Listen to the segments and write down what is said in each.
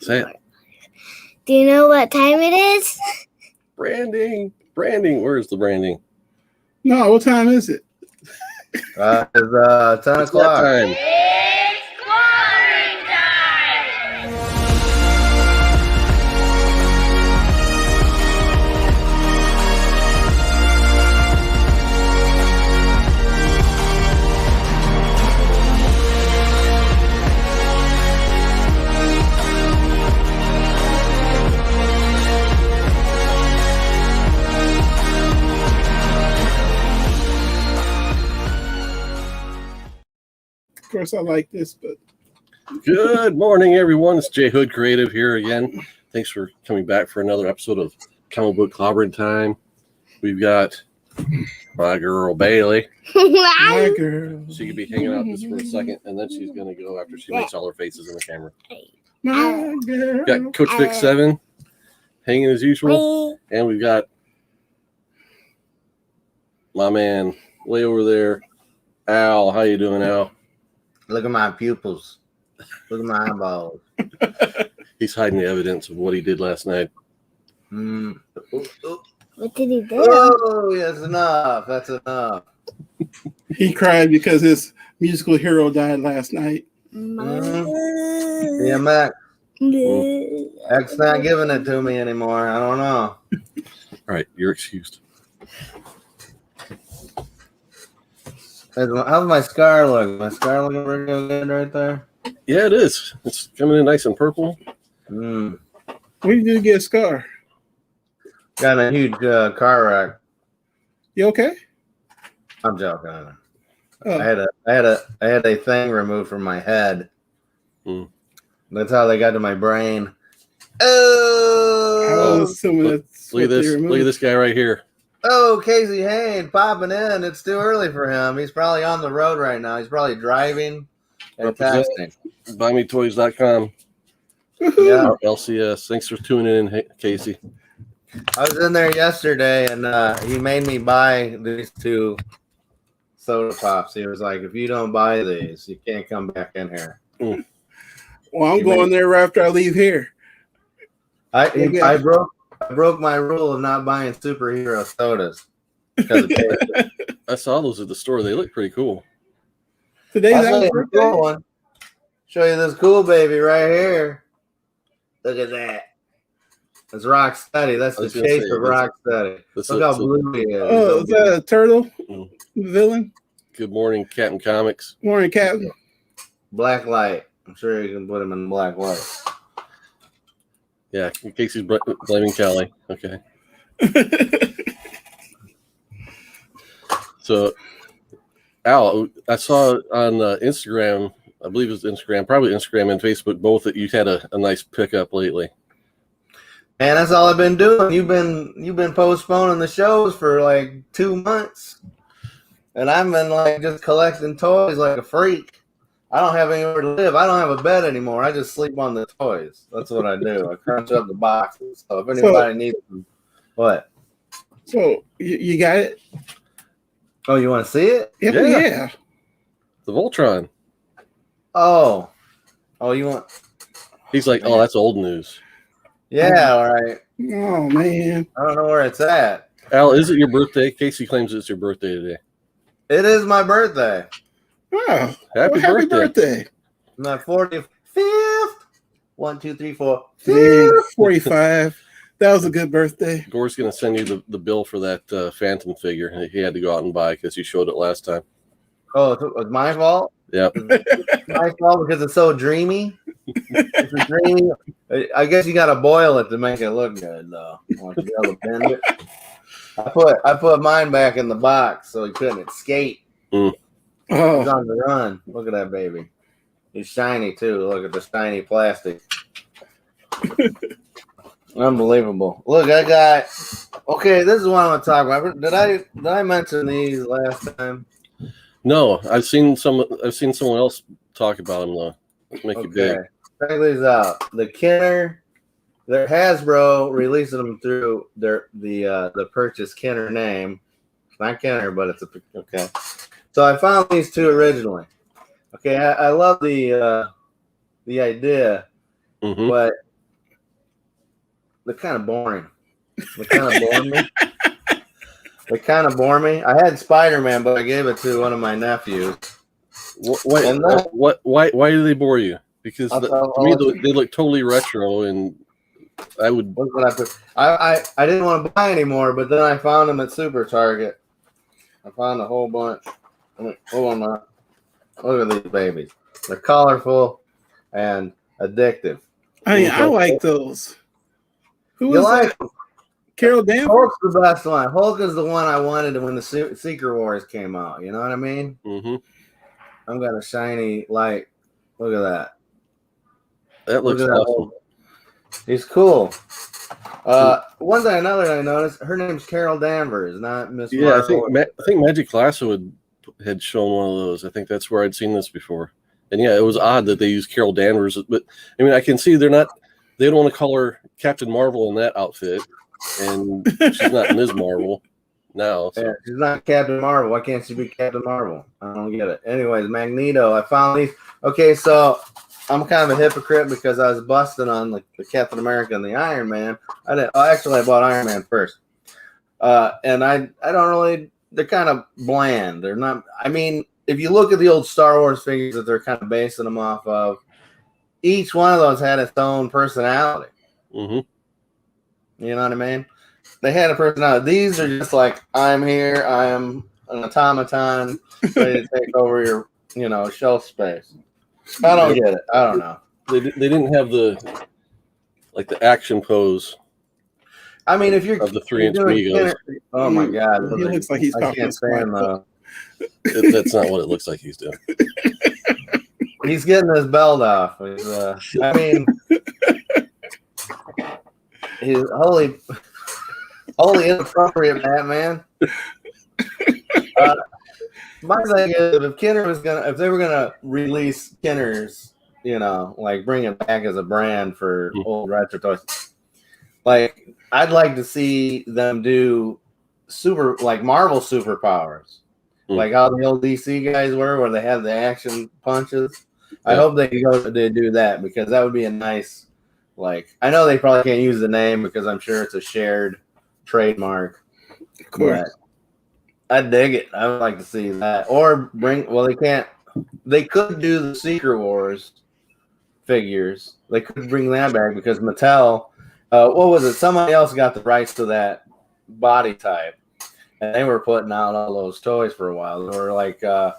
Say it. Do you know what time it is? Branding. Where's the branding? No, what time is it? It's 10 o'clock. Time. It's Clobberin time! Of course, I like this, but Good morning, everyone. It's Jay Hood Creative here again. Thanks for coming back for another episode of Comic Book Clobberin Time. We've got my girl Bailey. my girl, She could be hanging out just for a second, and then she's going to go after she makes all her faces in the camera. my girl. We've got Coach Vic 7 hanging as usual, and we've got my man way over there, Al. How you doing, Al? Look at my pupils. Look at my eyeballs. He's hiding the evidence of what he did last night. Ooh. What did he do? Oh, that's enough. That's enough. He cried because his musical hero died last night. Yeah, Mac. X not giving it to me anymore. I don't know. All right, you're excused. How's my scar look? My scar looking pretty good right there? Yeah, it is. It's coming in nice and purple. When did you get a scar? Got in a huge car wreck. You okay? I'm joking. Oh. I had a thing removed from my head. That's how they got to my brain. I was assuming that's Look at this. Look at this guy right here. Oh, Casey Hain popping in. It's too early for him. He's probably on the road right now. He's probably driving and texting. BuyMeToys.com. Yeah. Our LCS. Thanks for tuning in, Casey. I was in there yesterday, and he made me buy these 2 soda pops. He was like, if you don't buy these, you can't come back in here. Well, I'm going there right after I leave here. I broke my rule of not buying superhero sodas. I saw those at the store. They look pretty cool. Today's I'll show our you birthday. a cool one. Show you this cool baby right here. Look at that. It's Rocksteady. That's the chase of Rocksteady. Look how blue he is. Oh, is that a turtle villain? Good morning, Captain Comics. Morning, Captain. Black light. I'm sure you can put him in black light. Yeah, Casey's blaming Kelly. Okay. So, Al, I saw on Instagram, I believe it was Instagram, probably Instagram and Facebook, both, that you had a nice pickup lately. Man, that's all I've been doing. You've been postponing the shows for like 2 months, and I've been like just collecting toys like a freak. I don't have anywhere to live. I don't have a bed anymore. I just sleep on the toys. That's what I do. I crunch up the boxes. So if anybody needs them, what? So you got it? Oh, you want to see it? Yeah. The Voltron. Oh, you want? He's like, oh, that's old news. Yeah, all right. Oh, man. I don't know where it's at. Al, is it your birthday? Casey claims it's your birthday today. It is my birthday. Oh, Happy birthday. My 45th. 1, 2, 3, 4. Man, 45. That was a good birthday. Gore's going to send you the bill for that Phantom figure he had to go out and buy because you showed it last time. Oh, it was my fault? Yep. It's my fault because it's so dreamy. It's a dreamy. I guess you got to boil it to make it look good, though. Want to be able to bend it. I put mine back in the box so he couldn't escape. He's on the run. Look at that baby. He's shiny too. Look at the shiny plastic. Unbelievable. Look, I got. Okay, this is what I'm gonna talk about. Did I mention these last time? No, I've seen someone else talk about them though. Make it big. Check these out. The Kenner, their Hasbro releasing them through the purchase Kenner name. It's not Kenner, but it's okay. So I found these 2 originally. Okay, I love the idea, but they're kind of boring. They kind of bore me. They kind of bore me. I had Spider-Man, but I gave it to one of my nephews. Why do they bore you? Because to me, they look totally retro, and I would. I didn't want to buy anymore, but then I found them at Super Target. I found a whole bunch. Hold on now. Look at these babies. They're colorful and addictive. I like those. Who You was like that? Carol Danvers? Hulk's the best one. Hulk is the one I wanted when the Secret Wars came out. You know what I mean? Mm-hmm. I've got a shiny light. Look at that. That looks awesome. He's cool. One thing, another I noticed, her name's Carol Danvers, not Miss. Yeah, Marvel. I think Magic Lasso had shown one of those. I think that's where I'd seen this before. And yeah, it was odd that they used Carol Danvers, but I mean, I can see they don't want to call her Captain Marvel in that outfit, and she's not Ms. Marvel now. So. Yeah, she's not Captain Marvel. Why can't she be Captain Marvel? I don't get it. Anyways, Magneto. I found these. Okay, so I'm kind of a hypocrite because I was busting on the Captain America and the Iron Man. I bought Iron Man first, and I don't really. They're kind of bland. They're not. I mean, if you look at the old Star Wars figures that they're kind of basing them off of, each one of those had its own personality. Mm-hmm. You know what I mean? They had a personality. These are just like, I'm here. I am an automaton ready to take over your, shelf space. I don't get it. I don't know. They didn't have the action pose. I mean, if you're of the 3-inch Migos. Oh my God! He looks like he's I talking. can't stand That's not what it looks like he's doing. He's getting his belt off. I mean, he's wholly inappropriate, Batman. My thing is, if they were gonna release Kinners, bring it back as a brand for old retro toys, I'd like to see them do Marvel superpowers, like how the old DC guys were, where they had the action punches. I hope they do that, because that would be a nice, I know they probably can't use the name because I'm sure it's a shared trademark. Of course. I dig it. I would like to see that. Or they could do the Secret Wars figures. They could bring that back because Mattel, what was it? Somebody else got the rights to that body type. And they were putting out all those toys for a while. They were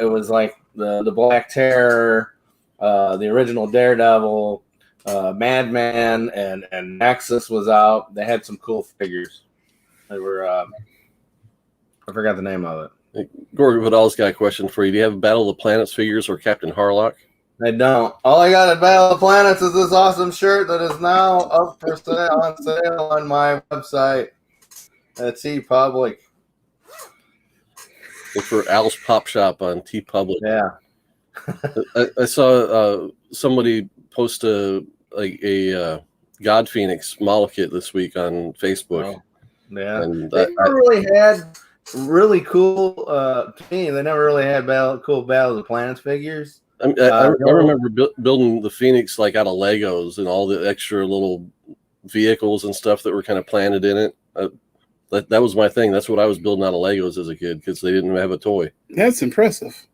it was like the Black Terror, the original Daredevil, Madman, and Nexus was out. They had some cool figures. They were, I forgot the name of it. Gorg Vidal's got a question for you. Do you have Battle of the Planets figures or Captain Harlock? I don't. All I got at Battle of the Planets is this awesome shirt that is now up for sale on my website at TeePublic. Look for Al's Pop Shop on TeePublic. Yeah. I saw somebody post a God Phoenix model kit this week on Facebook. Oh, yeah. And they never really had really cool, to me, they never really had cool Battle of the Planets figures. I remember building the Phoenix out of Legos and all the extra little vehicles and stuff that were kind of planted in it. That was my thing. That's what I was building out of Legos as a kid because they didn't have a toy. That's impressive.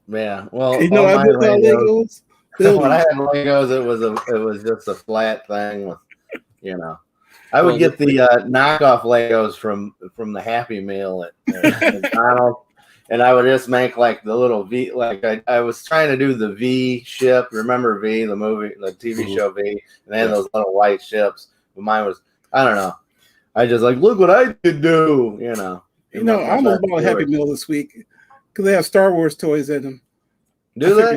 Yeah, well, I built out Legos. When I had Legos, it was just a flat thing with, I would get the knockoff Legos from the Happy Meal at McDonald's, and I would just make the little V. I was trying to do the V ship. Remember V, the movie, the TV show V, and they had those little white ships. But mine was, I don't know. I just look what I could do. I almost bought a Happy Meal this week because they have Star Wars toys in them. Do they?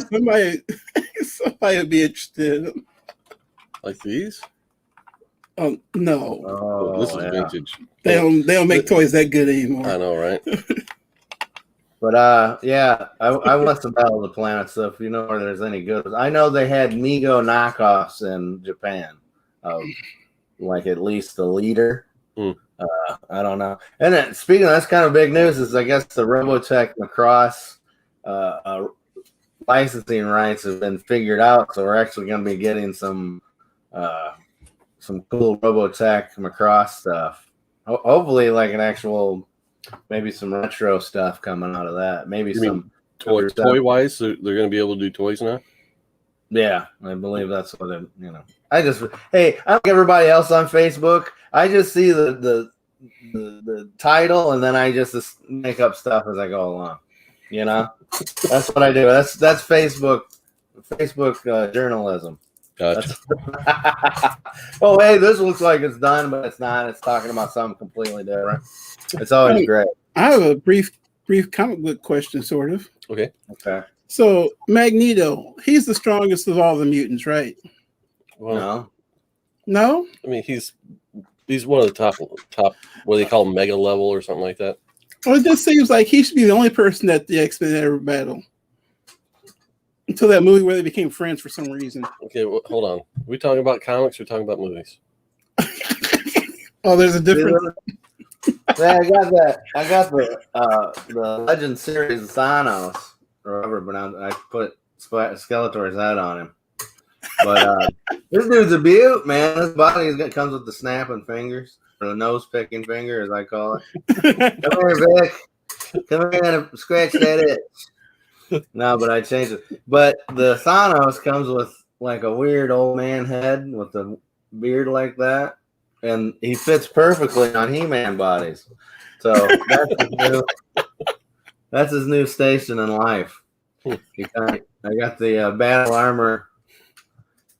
Somebody would be interested. Like these? No. Oh, this is vintage. They don't make toys that good anymore. I know, right? But I want some Battle of the Planets. So if you know where there's any good, I know they had Mego knockoffs in Japan of at least the leader. I don't know. And then, speaking of that's kind of big news, is I guess the Robotech Macross licensing rights have been figured out, so we're actually going to be getting some some cool Robotech Macross stuff. Hopefully, like an actual, maybe some retro stuff coming out of that. Maybe some toy wise, they're going to be able to do toys now. Yeah, I believe that's what it. I just I like everybody else on Facebook. I just see the title and then I just make up stuff as I go along. That's what I do. That's Facebook journalism. Gotcha. Oh, hey, this looks like it's done, but it's not. It's talking about something completely different. It's always great. I have a brief comic book question, sort of. Okay. So Magneto, he's the strongest of all the mutants, right? Well, No. I mean, he's one of the top. What do they call him, mega level or something like that? Well, it just seems like he should be the only person that the X-Men ever battled. Until that movie where they became friends for some reason. Okay, well, hold on. Are we talking about comics or talking about movies? Oh, there's a difference. Yeah, I got the Legend series Thanos, or whatever, but I put Skeletor's head on him. But this dude's a beaut, man. His body comes with the snapping fingers, or the nose picking finger, as I call it. Come here, Vic. Come here and scratch that itch. No, but I changed it. But the Thanos comes with like a weird old man head with a beard like that, and he fits perfectly on He-Man bodies. So that's his new station in life. I got the battle armor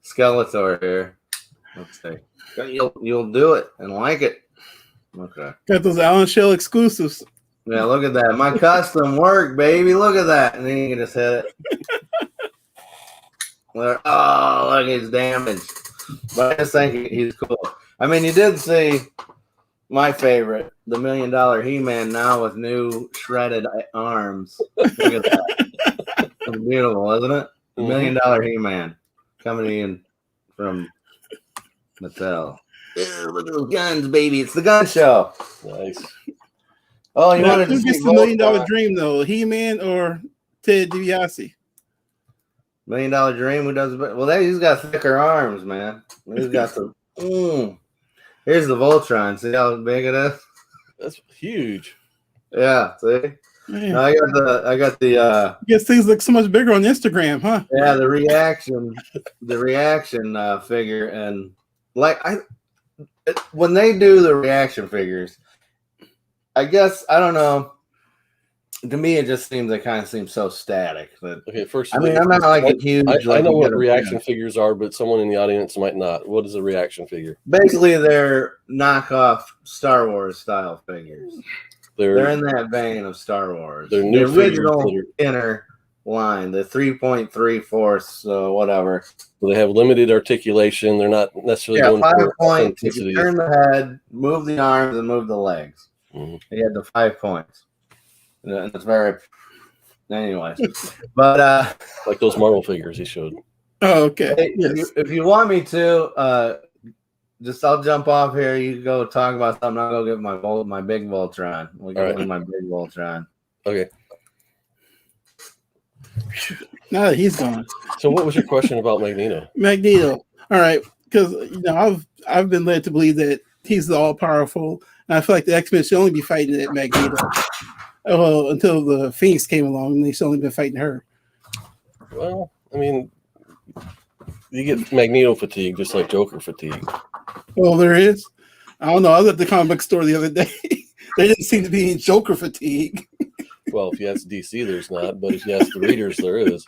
Skeletor here. Let's see. You'll do it and like it. Okay. Got those Allen Shell exclusives. Yeah, look at that. My custom work, baby. Look at that. And then you can just hit it. Oh, look, he's damaged. But I just think he's cool. I mean, you did see my favorite, the $1 Million He-Man now with new shredded arms. Look at that. It's beautiful, isn't it? The $1 Million He-Man coming in from Mattel. Ew, look at those guns, baby. It's the gun show. Nice. Oh, you wanted to Who see gets the $1 Million Dream though? He-Man or Ted DiBiase? $1 Million Dream? Who does it? Well, he's got thicker arms, man. He's got some. Here's the Voltron. See how big it is? That's huge. Yeah. See. Man. No, I got the. I guess things look so much bigger on Instagram, huh? Yeah, the reaction figure, and like when they do the reaction figures, I guess I don't know. To me, it just seems so static. That Okay, first. I mean, I'm not like a huge. I know what reaction figures are, but someone in the audience might not. What is a reaction figure? Basically, they're knockoff Star Wars style figures. They're in that vein of Star Wars. They're new the original inner line, the 3.34, whatever. So they have limited articulation. They're not necessarily going 5 for points. You authenticity. turn the head, move the arms, and move the legs. Mm-hmm. You had the 5 points. And it's very, anyways. But like those Marvel figures he showed. Oh, okay. Hey, Yes. if you want me to, I'll jump off here. You go talk about something. I'll go get my big Voltron. We'll go get my big Voltron. Okay. Now that he's gone. So what was your question about Magneto? Magneto. All right, because I've been led to believe that he's the all powerful, and I feel like the X-Men should only be fighting at Magneto. Well, until the Phoenix came along, and they should only been fighting her. Well, I mean, you get Magneto fatigue just like Joker fatigue. Well, there is. I don't know. I was at the comic book store the other day. There didn't seem to be any Joker fatigue. Well, if you ask DC, there's not, but if you ask the readers, there is.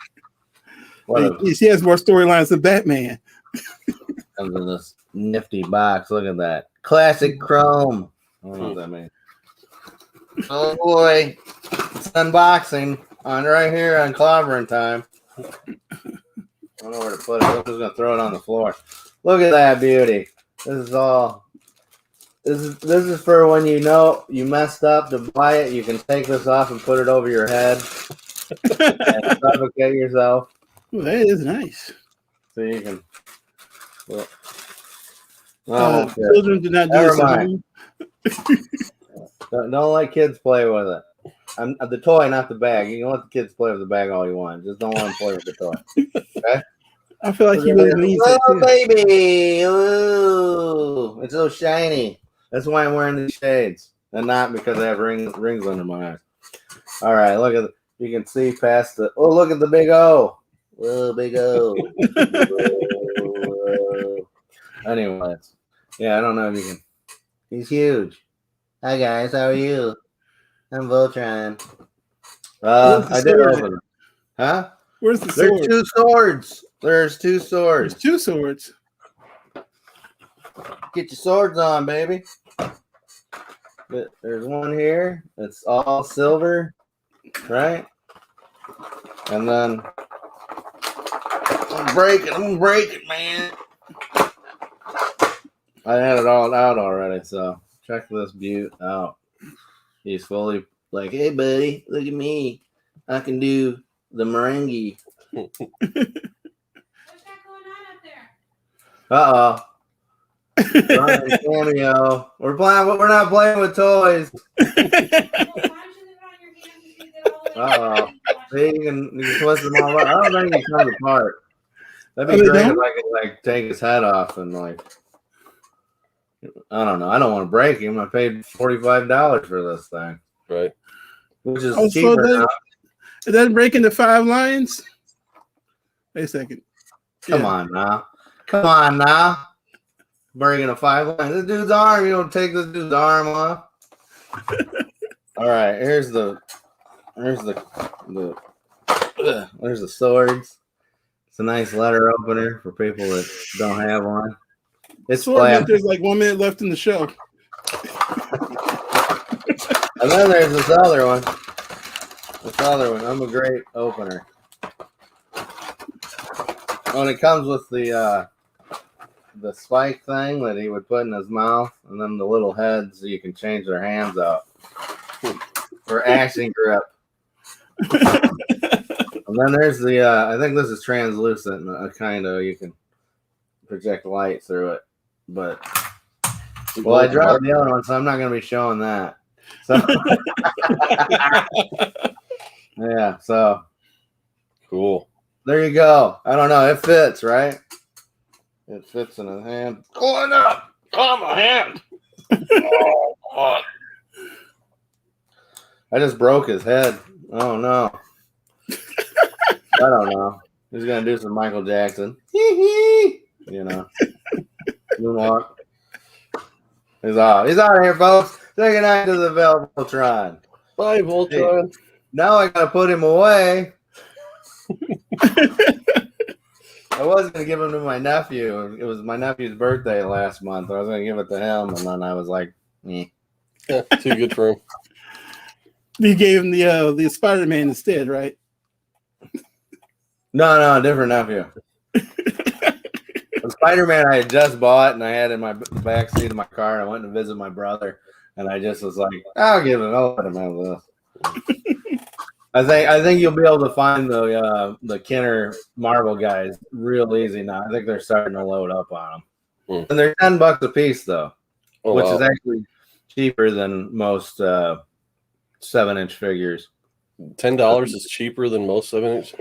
He has more storylines than Batman. Comes in this nifty box. Look at that. Classic chrome. I don't know what that means. Oh boy. It's unboxing on right here on Clobberin time. I don't know where to put it. I'm just gonna throw it on the floor. Look at that beauty. This is for when you know you messed up to buy it. You can take this off and put it over your head and suffocate yourself. Ooh, that is nice. So you can. Children do not do Never this at mind. home. Don't let kids play with it. The toy, not the bag. You can let the kids play with the bag all you want. Just don't let them play with the toy. Okay? I feel like he really means it Oh, too. baby. Ooh. It's so shiny. That's why I'm wearing these shades. And not because I have rings under my eyes. All right, look at you can see past the look at the big O. Whoa, big O. Whoa. Anyways. Yeah, I don't know if you can. He's huge. Hi guys, how are you? I'm Voltron. I did open it. Huh? Where's the There's sword? 2 swords. There's 2 There's swords. 2 swords. Get your swords on, baby. There's one here. It's all silver, right? And then I'm gonna break it, man. I had it all out already, so check this beaut out. He's fully like, hey buddy, look at me. I can do the merengue. What's that going on up there? Uh-oh. Ryan cameo. We're not playing with toys. Well, why don't you leave it on your hands and you get all the Uh-oh. See, you can twist them all up. I don't think it comes apart. That'd be Oh, they great if don't? I could like take his head off and like I don't know. I don't want to break him. I paid $45 for this thing, Right. which is Oh, so cheaper now. it doesn't break into 5 lines? Wait a second. Come on now. Breaking a 5 line. This dude's arm. You don't take this dude's arm off. All right. There's the swords. It's a nice letter opener for people that don't have one. It's Sword flat. there's like 1 minute left in the show. And then there's this other one. I'm a great opener. When it comes with the spike thing that he would put in his mouth, and then the little heads so you can change their hands out for action grip. And then there's the I think this is translucent, kind of you can project light through it. But well, I dropped the other one, so I'm not going to be showing that. So yeah, so Cool. there you go. I don't know. It fits, right? It fits in his hand. Going up. Oh, my hand. Oh, God. I just broke his head. Oh, no. I don't know. He's going to do some Michael Jackson. You know. Moonwalk. He's out. He's out of here, folks. Say goodnight to the Voltron. Bye, Voltron. Hey, now I got to put him away. I was going to give him to my nephew. It was my nephew's birthday last month. I was going to give it to him, and then I was like, eh. Yeah, too good for him. You gave him the Spider-Man instead, right? No, different nephew. The Spider-Man I had just bought, and I had in my back seat of my car, and I went to visit my brother, and I just was like, I'll let him have this. I think you'll be able to find the Kenner Marvel guys real easy now. I think they're starting to load up on them, and they're $10 a piece though, which is actually cheaper than most 7-inch figures. $10 is cheaper than most 7-inch.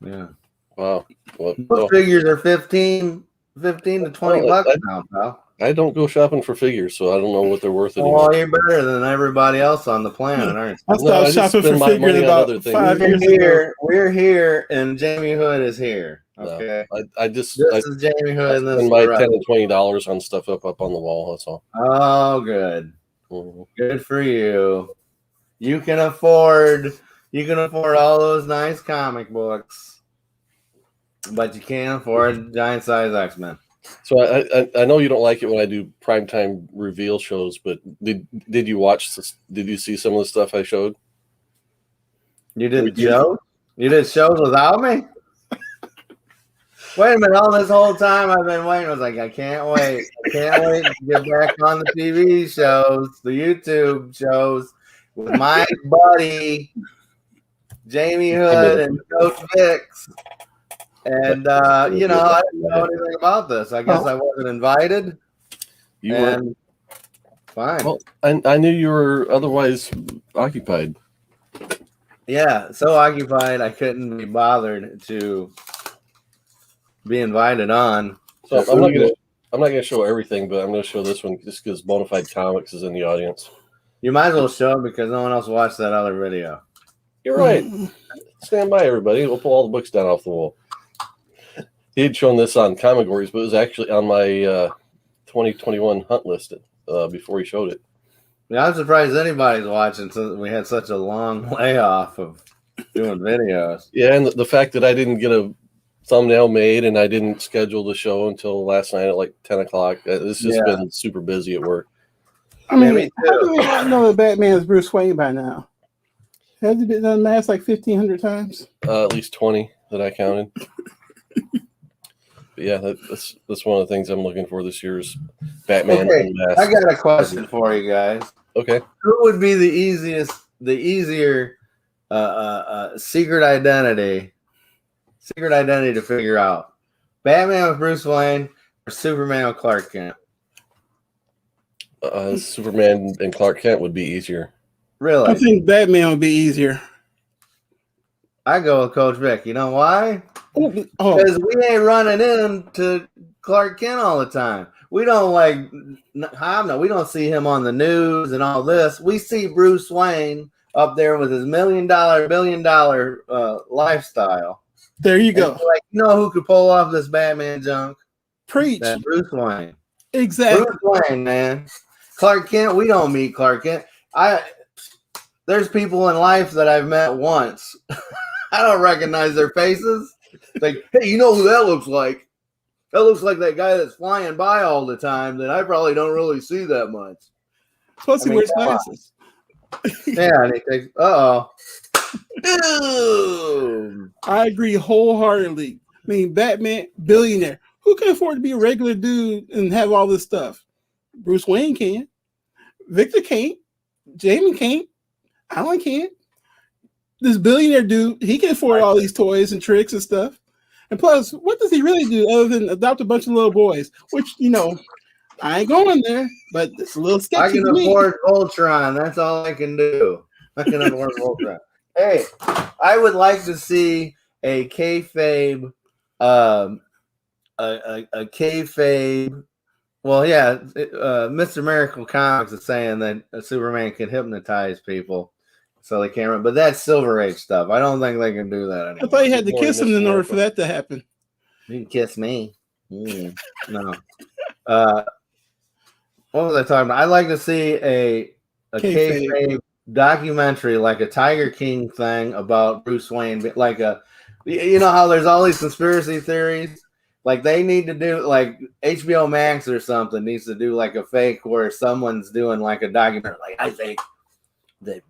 Yeah. Wow. Well, Most figures are 15 to 20 bucks now, pal. I don't go shopping for figures, so I don't know what they're worth anymore. Well, you're better than everybody else on the planet, aren't I you? stopped shopping for figures about 5 years ago. We're here, and Jamie Hood is here. Okay, I this is Jamie Hood. And this spend my is $10 to $20 on stuff up on the wall. That's all. Oh, good, Mm-hmm. good for you. You can afford all those nice comic books, but you can't afford giant size X-Men. So I know you don't like it when I do primetime reveal shows, but did you watch this? Did you see some of the stuff I showed? You did shows? You did shows without me? Wait a minute! All this whole time I've been waiting. I was like, I can't wait. I can't wait to get back on the TV shows, the YouTube shows with my buddy Jamie Hood and Coach Vicks. And I didn't know anything about this. I guess I wasn't invited. You were fine. Well, I knew you were otherwise occupied. Yeah, so occupied I couldn't be bothered to be invited on. So I'm not gonna show everything, but I'm gonna show this one just because Bonafide Comics is in the audience. You might as well show it because no one else watched that other video. You're right. Stand by, everybody. We'll pull all the books down off the wall. He had shown this on Comigories, but it was actually on my 2021 hunt list before he showed it. Yeah, I'm surprised anybody's watching since we had such a long layoff of doing videos. Yeah, and the fact that I didn't get a thumbnail made and I didn't schedule the show until last night at like 10 o'clock. It's just been super busy at work. I mean, how do we not know that Batman is Bruce Wayne by now? Has he been unmasked like 1,500 times? At least 20 that I counted. But yeah, that's one of the things I'm looking for this year's Batman. Okay, I got a question for you guys. Okay. Who would be the easier secret identity to figure out? Batman with Bruce Wayne or Superman with Clark Kent? Superman and Clark Kent would be easier. Really? I think Batman would be easier. I go with Coach Vic. You know why? Oh, Because we ain't running into Clark Kent all the time. We don't we don't see him on the news and all this. We see Bruce Wayne up there with his billion dollar lifestyle. there you go. Like, you know who could pull off this Batman junk? Preach. That Bruce Wayne. Exactly. Bruce Wayne, man. Clark Kent, we don't meet Clark Kent. There's people in life that I've met once. I don't recognize their faces. Like, hey, you know who that looks like? That looks like that guy that's flying by all the time that I probably don't really see that much. Plus, he wears glasses. Yeah, and he takes, I agree wholeheartedly. I mean, Batman, billionaire. Who can afford to be a regular dude and have all this stuff? Bruce Wayne can. Victor can't. Jamie can't. Alan can't. This billionaire dude, he can afford all these toys and tricks and stuff. And plus, what does he really do other than adopt a bunch of little boys? Which, I ain't going there, but it's a little sketchy. I can afford Voltron. That's all I can do. I can afford Voltron. Hey, I would like to see a kayfabe, a kayfabe. Well, yeah, Mr. Miracle Comics is saying that Superman can hypnotize people so they can't run. But that's Silver Age stuff. I don't think they can do that anymore. I thought you had to kiss him in order for that to happen. You can kiss me. No. What was I talking about? I'd like to see a kayfabe documentary, like a Tiger King thing about Bruce Wayne, like you know how there's all these conspiracy theories. Like they need to do like HBO Max or something needs to do like a fake where someone's doing like a documentary. Like I think that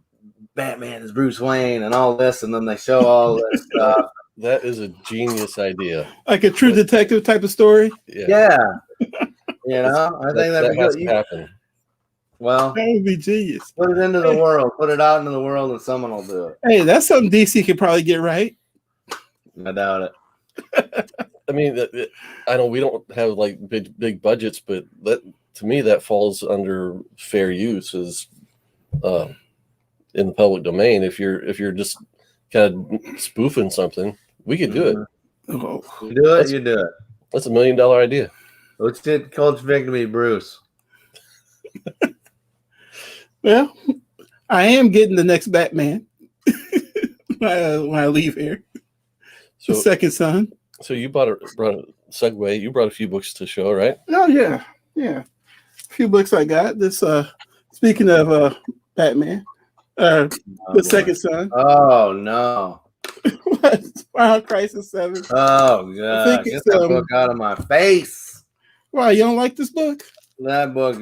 Batman is Bruce Wayne and all this, and then they show all this stuff. That is a genius idea. Like a true detective type of story? Yeah. I think that'd be has good. to happen. Well, That would be genius. put it into the world. Put it out into the world and someone will do it. Hey, that's something DC could probably get right. I doubt it. I mean, I know we don't have like big budgets, but that to me that falls under fair use as in the public domain. If you're just kind of spoofing something, we could do it. Oh. You do it, you do it. That's $1 million idea. Let's get Coach Vic to be Bruce. Well, I am getting the next Batman when I leave here. So, The second son. So you brought a segue. You brought a few books to show, right? Oh yeah. A few books I got. This speaking of Batman, the second son. Oh no. Final Crisis 7. Oh god. Get that book out of my face. Why, you don't like this book? That book,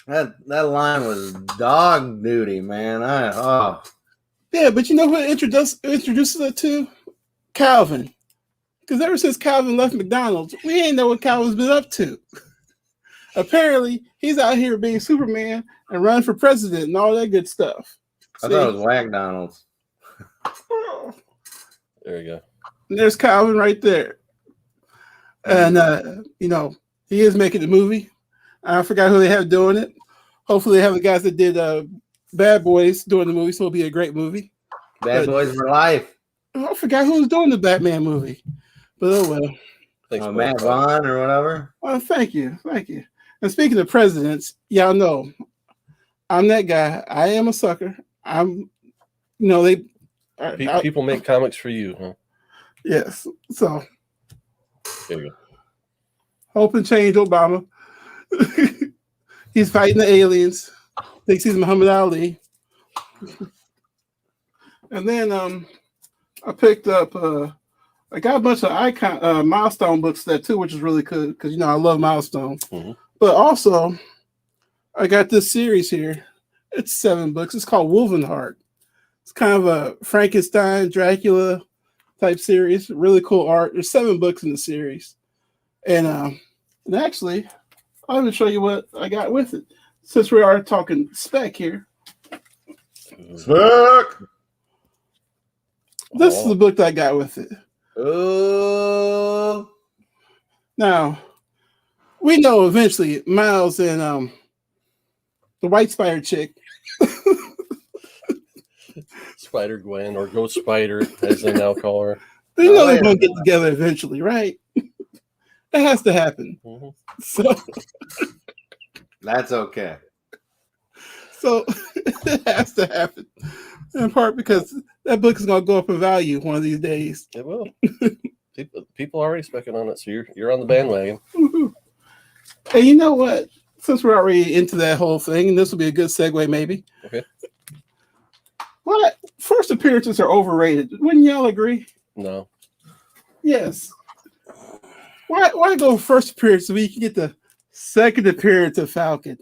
that line was dog duty, man. Yeah, but you know who introduces it to? Calvin. Because ever since Calvin left McDonald's, we ain't know what Calvin's been up to. Apparently, he's out here being Superman and running for president and all that good stuff. I thought it was McDonald's. There you go. And there's Calvin right there. And, he is making the movie. I forgot who they have doing it. Hopefully they have the guys that did Bad Boys doing the movie, so it'll be a great movie. Bad Boys for Life. I forgot who was doing the Batman movie. But oh well. Thanks, Matt Vaughn or whatever. Oh, thank you. And speaking of presidents, y'all know I'm that guy. I am a sucker. People make comics for you, huh? Yes. So There you go. hope and change Obama. He's fighting the aliens. Thinks he's Muhammad Ali. And then I picked up I got a bunch of milestone books there too, which is really good because I love milestone. Mm-hmm. But also I got this series here. It's 7 books. It's called Wolvenheart. It's kind of a Frankenstein, Dracula type series. Really cool art. There's 7 books in the series. And actually, I'm going to show you what I got with it. Since we are talking Spec here. Spec. This is the book that I got with it. Oh. Now, we know eventually Miles and the White Spider chick. Spider Gwen or Ghost Spider, as they now call her. They know they're going to get together eventually, right? It has to happen. Mm-hmm. So That's okay. So it has to happen. In part because that book is going to go up in value one of these days. It will. People are already specking on it, so you're on the bandwagon. Woo-hoo. And you know what? Since we're already into that whole thing, and this will be a good segue, maybe. Okay. What? First appearances are overrated. Wouldn't y'all agree? No. Yes. Why go first appearance so we can get the second appearance of Falcon?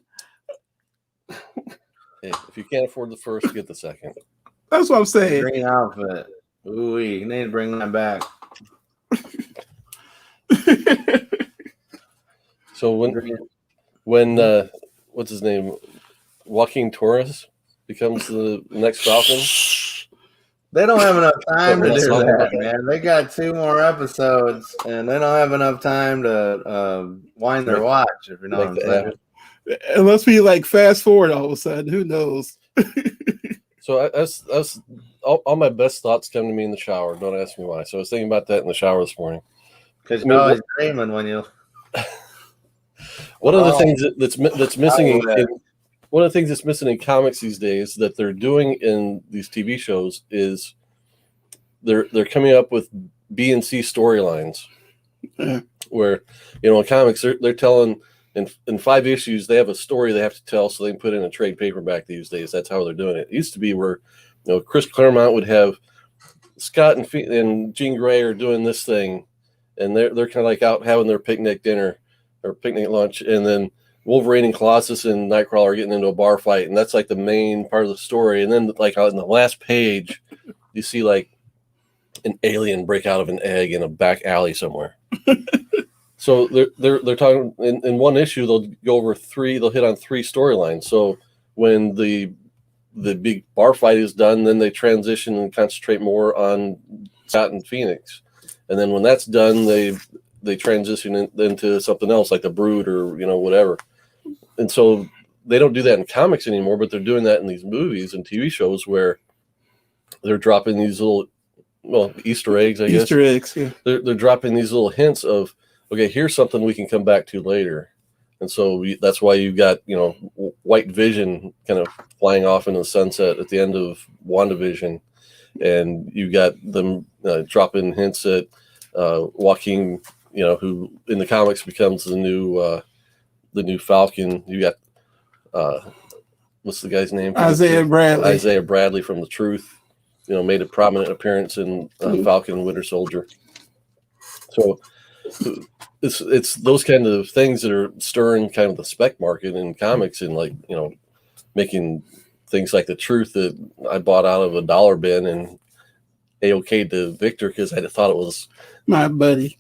Hey, if you can't afford the first, get the second. That's what I'm saying. Green outfit. Ooh, you need to bring that back. So when what's his name, Joaquin Torres becomes the next Falcon? They don't have enough time to Let's do talk that, about that. man. They got 2 more episodes, and they don't have enough time to wind their watch. If you know what I'm Make that saying. Unless we like fast forward all of a sudden, who knows? So all my best thoughts come to me in the shower. Don't ask me why. So I was thinking about that in the shower this morning. Because you're always dreaming when you. One of the things that's missing I will, one of the things that's missing in comics these days that they're doing in these TV shows is they're coming up with B and C storylines. Yeah. Where in comics they're telling in 5 issues they have a story they have to tell so they can put in a trade paperback these days. That's how they're doing it. It used to be where Chris Claremont would have Scott and Jean Grey are doing this thing, and they're kind of like out having their picnic dinner or picnic lunch, and then Wolverine and Colossus and Nightcrawler are getting into a bar fight, and that's like the main part of the story. And then like on the last page, you see like an alien break out of an egg in a back alley somewhere. So they're talking in one issue. They'll go over 3. They'll hit on 3 storylines. So when the big bar fight is done, then they transition and concentrate more on Scott and Phoenix. And then when that's done, they transition into something else like the Brood or whatever. And so they don't do that in comics anymore, but they're doing that in these movies and TV shows where they're dropping these little Easter eggs. I guess Easter eggs. Yeah. They're dropping these little hints of, okay, here's something we can come back to later. And so that's why you got White Vision kind of flying off into the sunset at the end of WandaVision, and you got them dropping hints at Joaquin, who in the comics becomes the new Falcon. You got what's the guy's name? Isaiah Bradley. Isaiah Bradley from The Truth. Made a prominent appearance in Falcon and Winter Soldier. So it's those kind of things that are stirring kind of the spec market in comics, and making things like The Truth that I bought out of a dollar bin and A-OK to Victor because I thought it was my buddy.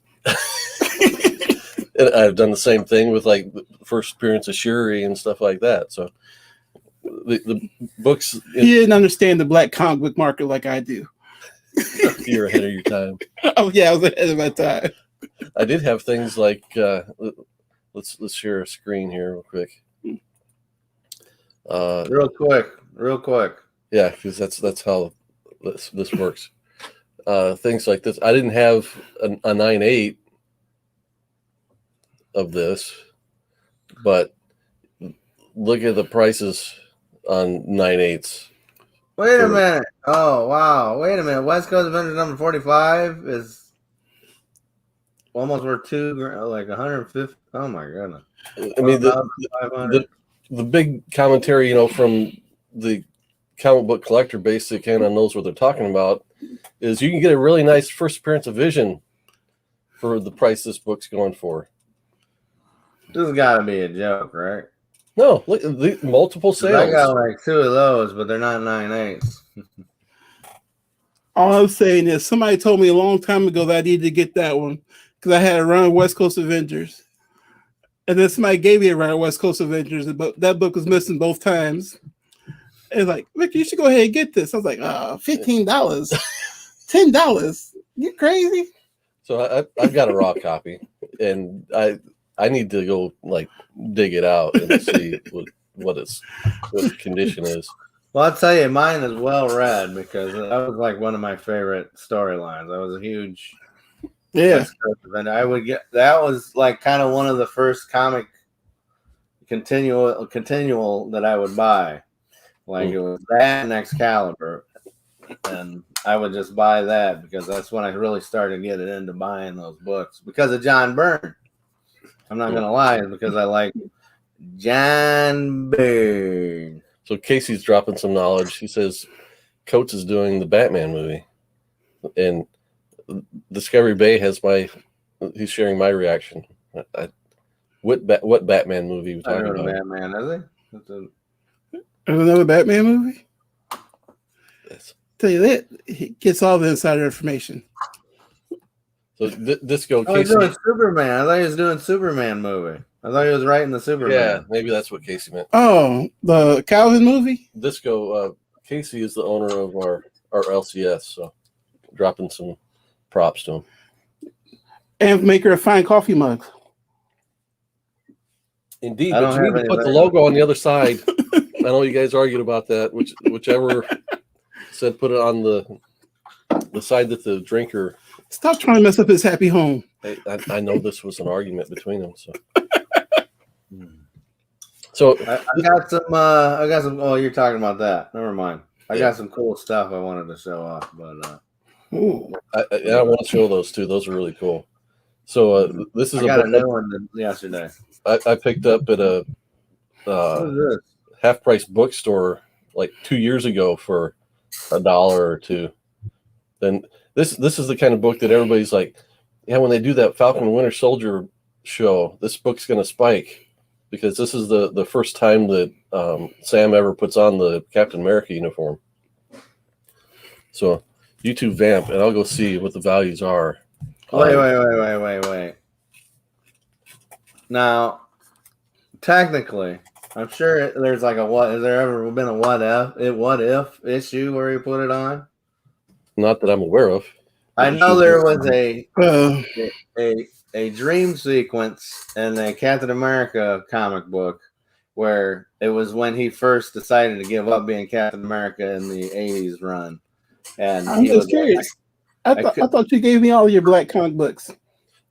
And I've done the same thing with like the first appearance of Shuri and stuff like that. So the books, He didn't understand the black comic book market like I do. you're ahead of your time. Oh yeah, I was ahead of my time. I did have things like let's share a screen here real quick. Real quick. Yeah, because that's how this works. Things like this. I didn't have a 9/8 of this, but look at the prices on 9/8. Wait a minute. Oh, wow. Wait a minute. West Coast Avengers number 45 is almost worth like 150. Oh, my goodness. I mean, the big commentary, from the comic book collector base that kind of knows what they're talking about is you can get a really nice first appearance of Vision for the price this book's going for. This has got to be a joke, right? No, look, the multiple sales. I got like 2 of those, but they're not 9/8. All I'm saying is somebody told me a long time ago that I needed to get that one because I had a run of West Coast Avengers. And then somebody gave me a run of West Coast Avengers, but that book was missing both times. And like, Rick, you should go ahead and get this. I was like, $15, $10. You crazy? So I've got a raw copy, and I need to go like dig it out and see what the condition is. Well, I'll tell you, mine is well read because that was like one of my favorite storylines. I was a huge and I would get that was like kind of one of the first comic continual that I would buy. Like it was that and Excalibur, and I would just buy that because that's when I really started getting into buying those books because of John Byrne. I'm not gonna lie, it's because I like John Byrne. So Casey's dropping some knowledge. He says Coates is doing the Batman movie, and Discovery Bay has he's sharing my reaction. What Batman movie we talking about? Batman, is he? There's another Batman movie? Yes. Tell you that he gets all the insider information. So Disco Casey. Casey. He was doing Superman. I thought he was doing Superman movie. I thought he was writing the Superman. Yeah, maybe that's what Casey meant. Oh, the Calvin movie? Disco Casey is the owner of our LCS, so dropping some props to him. And maker of fine coffee mugs. Indeed, but you need to put the logo on the other side. I know you guys argued about that. Whichever said put it on the side that the drinker. Stop trying to mess up his happy home. I know this was an argument between them. So I got some. Oh, you're talking about that. Never mind. I got some cool stuff I wanted to show off, but I want to show those too. Those are really cool. So this is I got a new one yesterday. I picked up at a half-price bookstore like 2 years ago for $1 or $2. Then this is the kind of book that everybody's like, yeah, when they do that Falcon and Winter Soldier show, this book's going to spike because this is the first time that Sam ever puts on the Captain America uniform. So you two vamp, and I'll go see what the values are. Wait. Now, technically, I'm sure there's like has there ever been a what if issue where you put it on? Not that I'm aware of. I know there was a dream sequence in a Captain America comic book where it was when he first decided to give up being Captain America in the 80s run. And I'm just curious. I thought you gave me all your black comic books.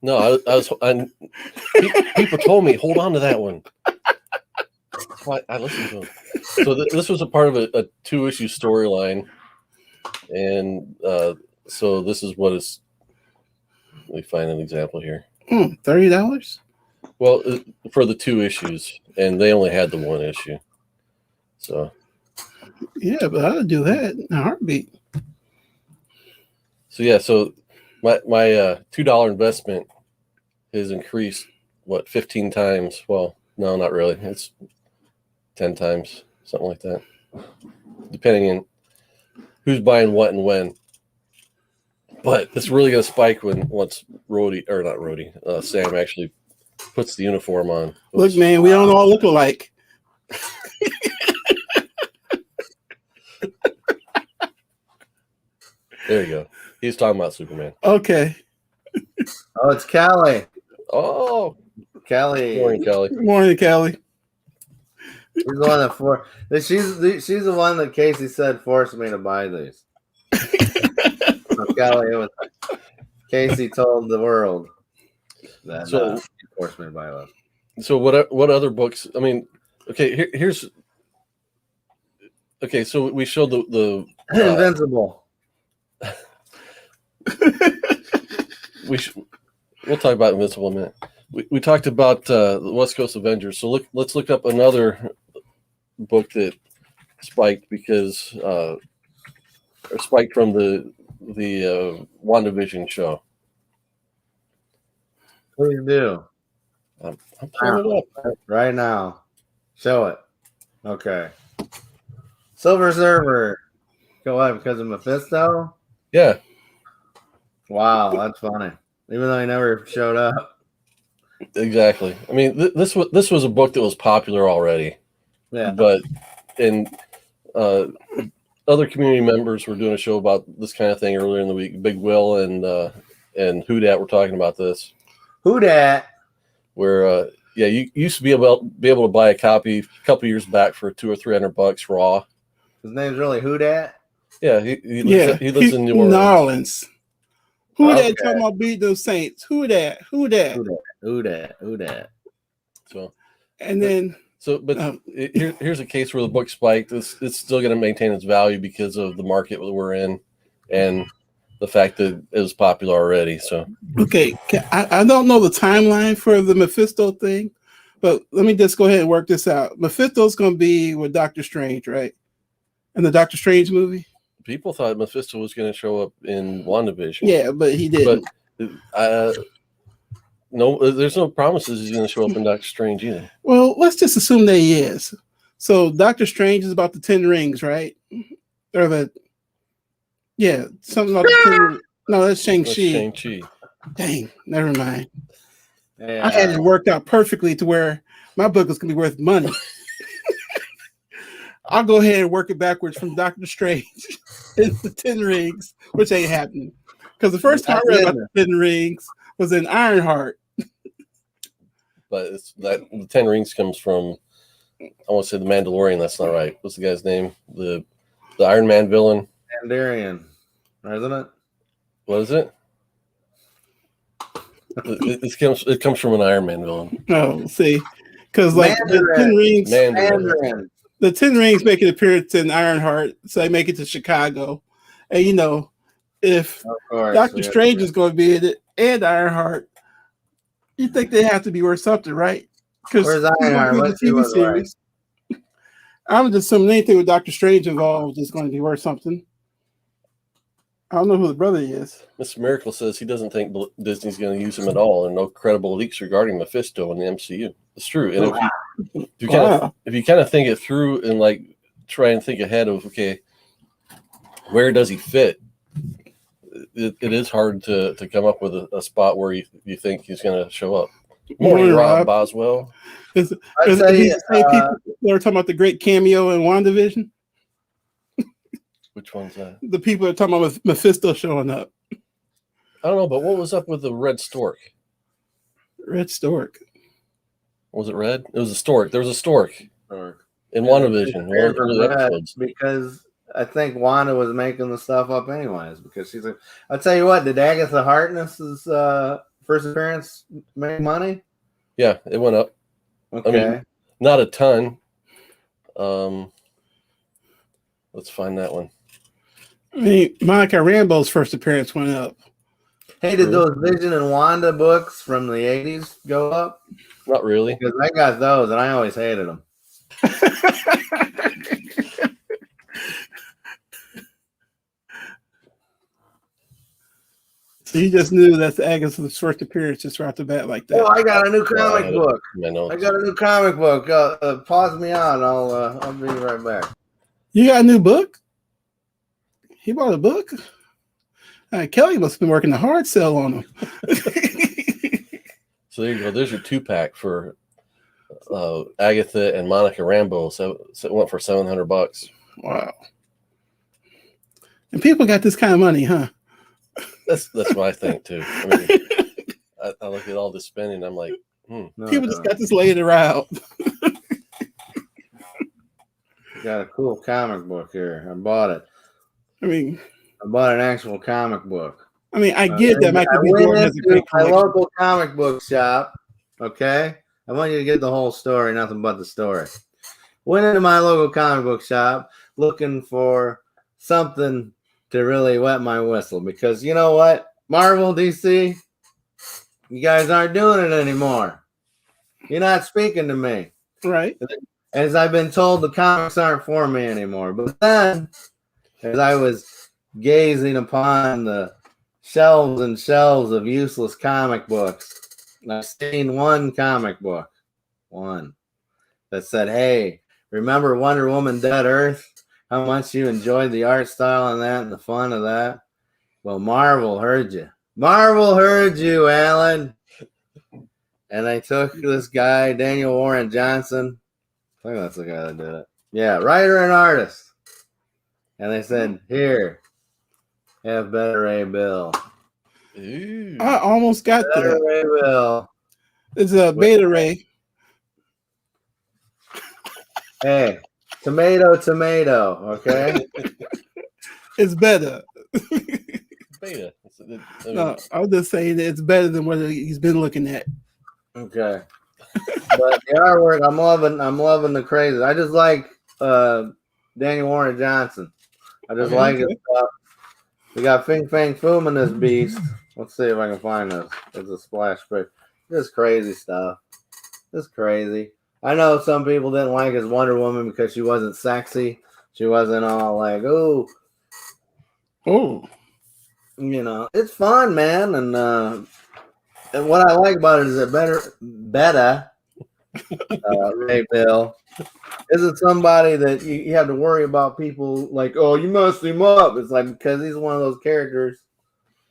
No, people told me, hold on to that one. That's why I listened to them. So this was a part of a 2-issue storyline. And so this is what is. Let me find an example here. $30? Well, for the 2 issues, and they only had the 1 issue. So. Yeah, but I'd do that in a heartbeat. So yeah, so my $2 investment has increased 15 times. Well, no, not really. It's 10 times, something like that, depending on who's buying what and when. But it's really gonna spike once Sam actually puts the uniform on. Look, man, we don't all look alike. There you go. He's talking about Superman. Okay. Oh, it's Callie. Oh, Callie. Good morning, Kelly. Good morning, Callie. She's the one she's the one that Casey said forced me to buy these. So Callie, Casey told the world that forced me to buy those. So what other books? I mean, okay, here's okay. So we showed the Invincible. We'll talk about Invincible in a minute. We talked about the West Coast Avengers. So let's look up another book that spiked because or spiked from the WandaVision show. Please do. I'm pulling it up right now. Show it. Okay. Silver Surfer. Go up because of Mephisto. Yeah. Wow, that's funny. Even though he never showed up. Exactly. I mean, this was a book that was popular already. Yeah. But other community members were doing a show about this kind of thing earlier in the week. Big Will and Who Dat were talking about this. Who Dat? Where you used to be able to buy a copy a couple years back for $200 or $300 raw. His name's really Who Dat? Yeah, he lives in New Orleans. Who that talking about beat those Saints? Who that? Who Dat? So and then here's a case where the book spiked. It's still going to maintain its value because of the market that we're in and the fact that it was popular already. So okay, I don't know the timeline for the Mephisto thing, but let me just go ahead and work this out. Mephisto's going to be with Doctor Strange, right? In the Doctor Strange movie. People thought Mephisto was going to show up in WandaVision. Yeah, but he didn't. But no, there's no promises he's going to show up in Doctor Strange either. Well, let's just assume that he is. So Doctor Strange is about the 10 rings, right? Or something about the 10 rings. No, that's Shang-Chi. Shang-Chi. Dang, never mind. Yeah. I had it worked out perfectly to where my book was going to be worth money. I'll go ahead and work it backwards from Doctor Strange into 10 rings, which ain't happening. Because the first time I read about the 10 rings was in Ironheart. But the 10 rings comes from, I want to say the Mandalorian. That's not right. What's the guy's name? The Iron Man villain. Mandalorian, isn't it? What is it? It comes from an Iron Man villain. Oh, see, because like the 10 rings, the 10 rings make an appearance in Ironheart, so they make it to Chicago. And if Doctor Strange is going to be in it and Ironheart, you think they have to be worth something, right? Because where's Ironheart? What's the TV series? Right. I'm just assuming anything with Doctor Strange involved is going to be worth something. I don't know who the brother is. Mr. Miracle says he doesn't think Disney's going to use him at all, and no credible leaks regarding Mephisto in the MCU. It's true. And if you kind of think it through and like try and think ahead of, okay, where does he fit? It is hard to come up with a spot where you think he's going to show up. Morning, Rob Boswell. Is these the same people that are talking about the great cameo in WandaVision? Which one's that? The people that are talking about Mephisto showing up. I don't know, but what was up with the red stork? Red stork. Was it red? It was a stork. There was a stork in WandaVision. Because I think Wanda was making the stuff up anyways. Because she's like, I'll tell you what, did Agatha Harkness's first appearance make money? Yeah, it went up. Okay. I mean, not a ton. Let's find that one. I mean, Monica Rambeau's first appearance went up. Hey, did those Vision and Wanda books from the 80s go up? Not really. Because I got those and I always hated them. So you just knew that's Agatha's first appearance just right off the bat like that. Oh, I got a new comic book. I got a new comic book. Pause me on. I'll be right back. You got a new book? He bought a book? Kelly must have been working the hard sell on him. So there you go. There's your 2-pack for Agatha and Monica Rambeau. So it went for $700. Wow. And people got this kind of money, huh? That's what I think too. I mean, I look at all this spending. I'm like, people just got this laid around. Got a cool comic book here. I bought it. I bought an actual comic book. I get that Michael B. Jordan has a great my collection. local comic book shop, Okay? I want you to get the whole story, nothing but the story. Went into my local comic book shop looking for something to really wet my whistle because you know what? Marvel, DC, you guys aren't doing it anymore. You're not speaking to me. Right. As I've been told, the comics aren't for me anymore. But then, as I was gazing upon the shelves and shelves of useless comic books, I've seen one comic book, one, that said, hey, remember Wonder Woman Dead Earth? How much you enjoyed the art style and that and the fun of that? Well, Marvel heard you. Marvel heard you, Alan. And they took this guy, Daniel Warren Johnson. I think that's the guy that did it. Yeah, writer and artist. And they said, here, have Better Ray Bill. Ooh. I almost got Better there. Ray Bill. It's a Beta Ray. Hey, tomato, okay? It's better. Beta. No, I was just saying that it's better than what he's been looking at. Okay. But the artwork, I'm loving the crazy. I just like Daniel Warren Johnson. I just like his stuff. We got Fing Fang Foom in this beast. Let's see if I can find this. It's a splash page. Just crazy stuff. Just crazy. I know some people didn't like his Wonder Woman because she wasn't sexy. She wasn't all like, oh. You know, it's fun, man. And what I like about it is that better Ray Bill isn't somebody that you have to worry about people like, oh, you messed him up. It's like because he's one of those characters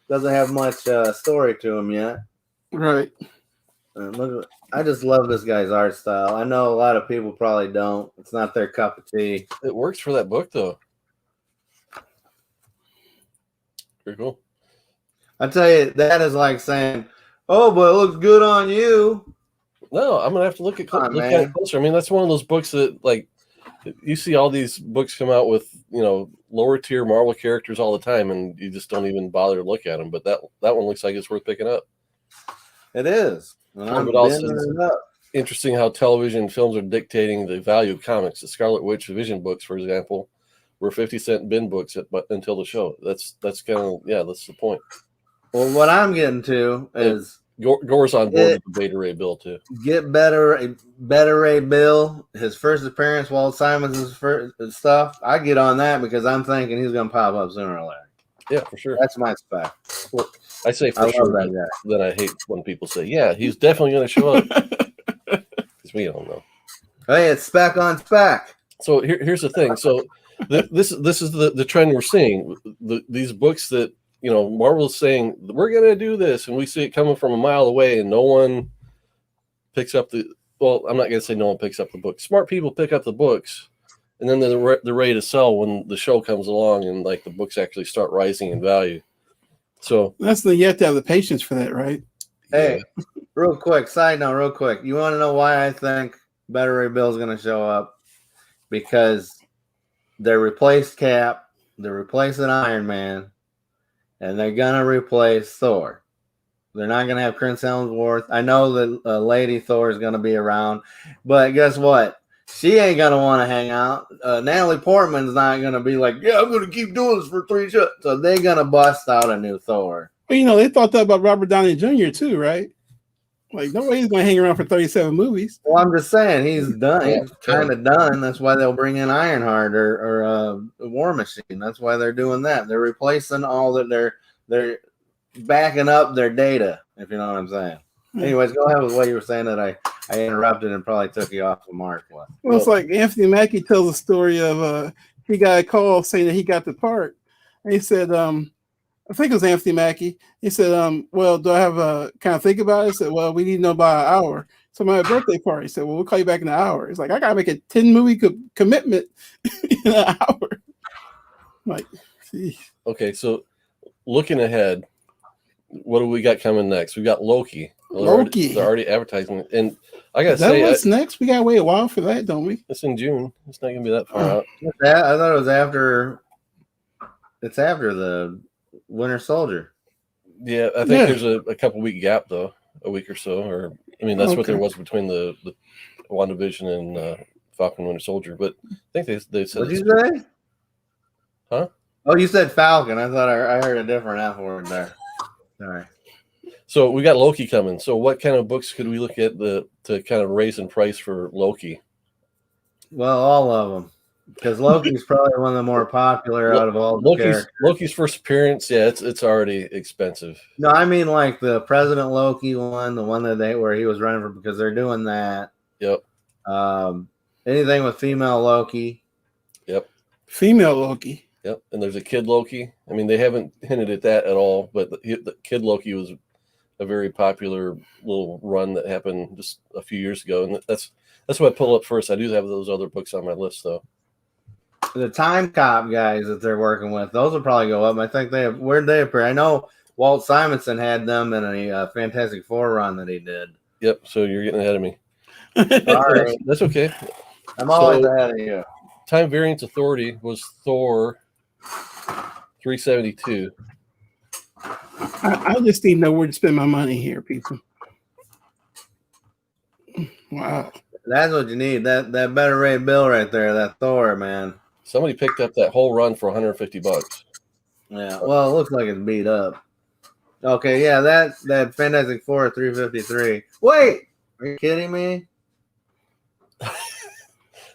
doesn't have much story to him yet. Right. Look, I just love this guy's art style. I know a lot of people probably don't. It's not their cup of tea. It works for that book, though. Very cool. I tell you, that is like saying, oh, but it looks good on you. No, I'm gonna have to look at it closer. I mean, that's one of those books that, like, you see all these books come out with, you know, lower tier Marvel characters all the time, and you just don't even bother to look at them. But that one looks like it's worth picking up. It is. And I'm but also it up. Interesting how television and films are dictating the value of comics. The Scarlet Witch Vision books, for example, were 50-cent bin books until the show. That's kind of that's the point. Well, what I'm getting to is Gore's on board with the Beta Ray Bill too. Get better Ray Bill. His first appearance, Walt Simon's first stuff. I get on that because I'm thinking he's going to pop up sooner or later. Yeah, for sure. That's my spec. Well, I say for sure that guy. Then I hate when people say, "Yeah, he's definitely going to show up," because we don't know. Hey, it's spec on spec. So here's the thing. So this is the trend we're seeing. These books that, you know, Marvel's saying we're going to do this, and we see it coming from a mile away, and no one picks up the. Well, I'm not going to say no one picks up the book. Smart people pick up the books, and then they're ready to sell when the show comes along, and like the books actually start rising in value. So that's you have to have the patience for that, right? Hey, real quick, side note, real quick. You want to know why I think Better Ray Bill is going to show up? Because they replaced Cap, they're replacing Iron Man, and they're going to replace Thor. They're not going to have Chris Hemsworth. I know that Lady Thor is going to be around, but guess what? She ain't going to want to hang out. Natalie Portman's not going to be like, yeah, I'm going to keep doing this for 3 shows. So they're going to bust out a new Thor. Well, you know, they thought that about Robert Downey Jr. too, right? Like, nobody's going to hang around for 37 movies. Well, I'm just saying, he's done. He's kind of done. That's why they'll bring in Ironheart or War Machine. That's why they're doing that. They're replacing all that. They're backing up their data, if you know what I'm saying. Anyways, go ahead with what you were saying that I interrupted and probably took you off the mark. Well, it's like Anthony Mackie tells a story of he got a call saying that he got the part. And he said, I think it was Anthony Mackie. He said, well, do I have a kind of think about it? I said, well, we need to know by an hour. So my birthday party. He said, well, we'll call you back in an hour. He's like, I got to make a 10-movie commitment in an hour. Like, geez. Okay, so looking ahead, what do we got coming next? We got Loki. They're already advertising it. And I got to say, what's next? We got to wait a while for that, don't we? It's in June. It's not going to be that far out. I thought it was after. It's after the Winter Soldier. Yeah, I think there's a couple week gap though, a week or so, or I mean, that's what Okay. there was between the WandaVision and Falcon Winter Soldier. But I think they said. What'd you say? Huh? Oh, you said Falcon. I thought I heard a different F word there. Sorry. So we got Loki coming. So what kind of books could we look at to kind of raise in price for Loki? Well, all of them, because Loki's probably one of the more popular out of all the characters. Loki's first appearance, yeah, it's already expensive. No, I mean like the President Loki one, the one that where he was running for, because they're doing that. Yep. Anything with female Loki. Yep. Female Loki. Yep. And there's a kid Loki. I mean, they haven't hinted at that at all, but the kid Loki was a very popular little run that happened just a few years ago, and that's what I pull up first. I do have those other books on my list, though. The Time Cop guys that they're working with, those will probably go up. I think where'd they appear? I know Walt Simonson had them in a Fantastic Four run that he did. Yep. So you're getting ahead of me. Sorry. That's okay. I'm always ahead of you. Time Variance Authority was Thor 372. I just need to know where to spend my money here, people. Wow. That's what you need. That better rate bill right there. That Thor, man. Somebody picked up that whole run for $150. Yeah. Well, it looks like it's beat up. Okay. Yeah. That Fantastic Four 353. Wait. Are you kidding me?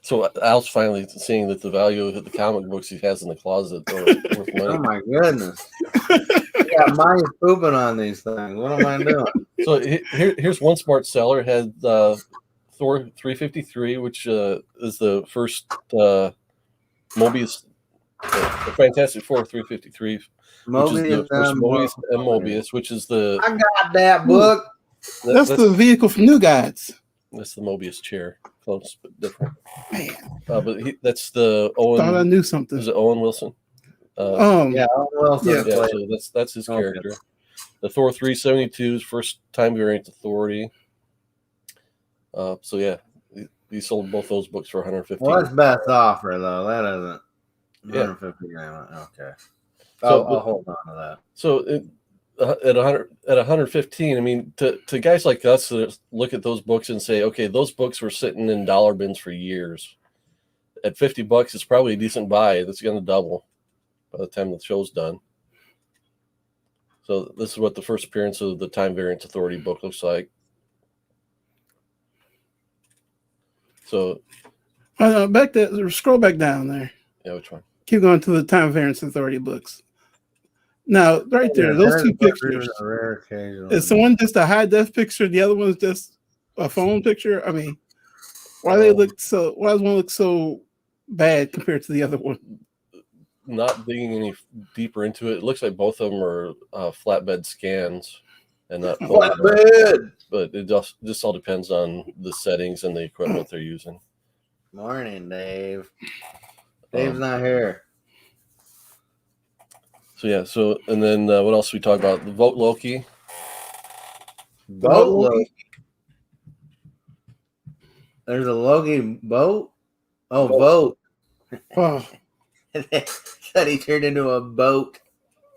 So Al's finally seeing that the value of the comic books he has in the closet are worth money. Oh my goodness. Yeah, mine's pooping on these things. What am I doing? So here's one smart seller. It had Thor 353, which is the first Mobius, the Fantastic Four 353, which is the first Mobius and Mobius, which is the. I got that book. That's the vehicle from New Gods. That's the Mobius chair, close but different. Man, But that's the Owen. thought I knew something. Is it Owen Wilson? Yeah, Wilson. Yeah, so that's his character. The Thor 372's first Time Variant Authority. So yeah, he sold both those books for $150. Well, that's best offer though. That isn't. Yeah. 150 grand. Okay. So, I'll hold on to that. So at 115, I mean, to guys like us that look at those books and say, okay, those books were sitting in dollar bins for years. At $50, it's probably a decent buy. That's going to double by the time the show's done. So this is what the first appearance of the Time Variance Authority book looks like. So scroll back down there. yeah, which one? Keep going to the Time Variance Authority books. Now, right there, those two pictures. Is the one just a high def picture? The other one's just a phone picture. I mean, why does one look so bad compared to the other one? Not digging any deeper into it, it looks like both of them are flatbed scans and not Flatbed. But it just all depends on the settings and the equipment they're using. Morning, Dave. Dave's not here. So yeah, and then what else we talk about? The Vote Loki. Boat Loki. There's a Loki boat. Oh, boat. Oh, Said he turned into a boat.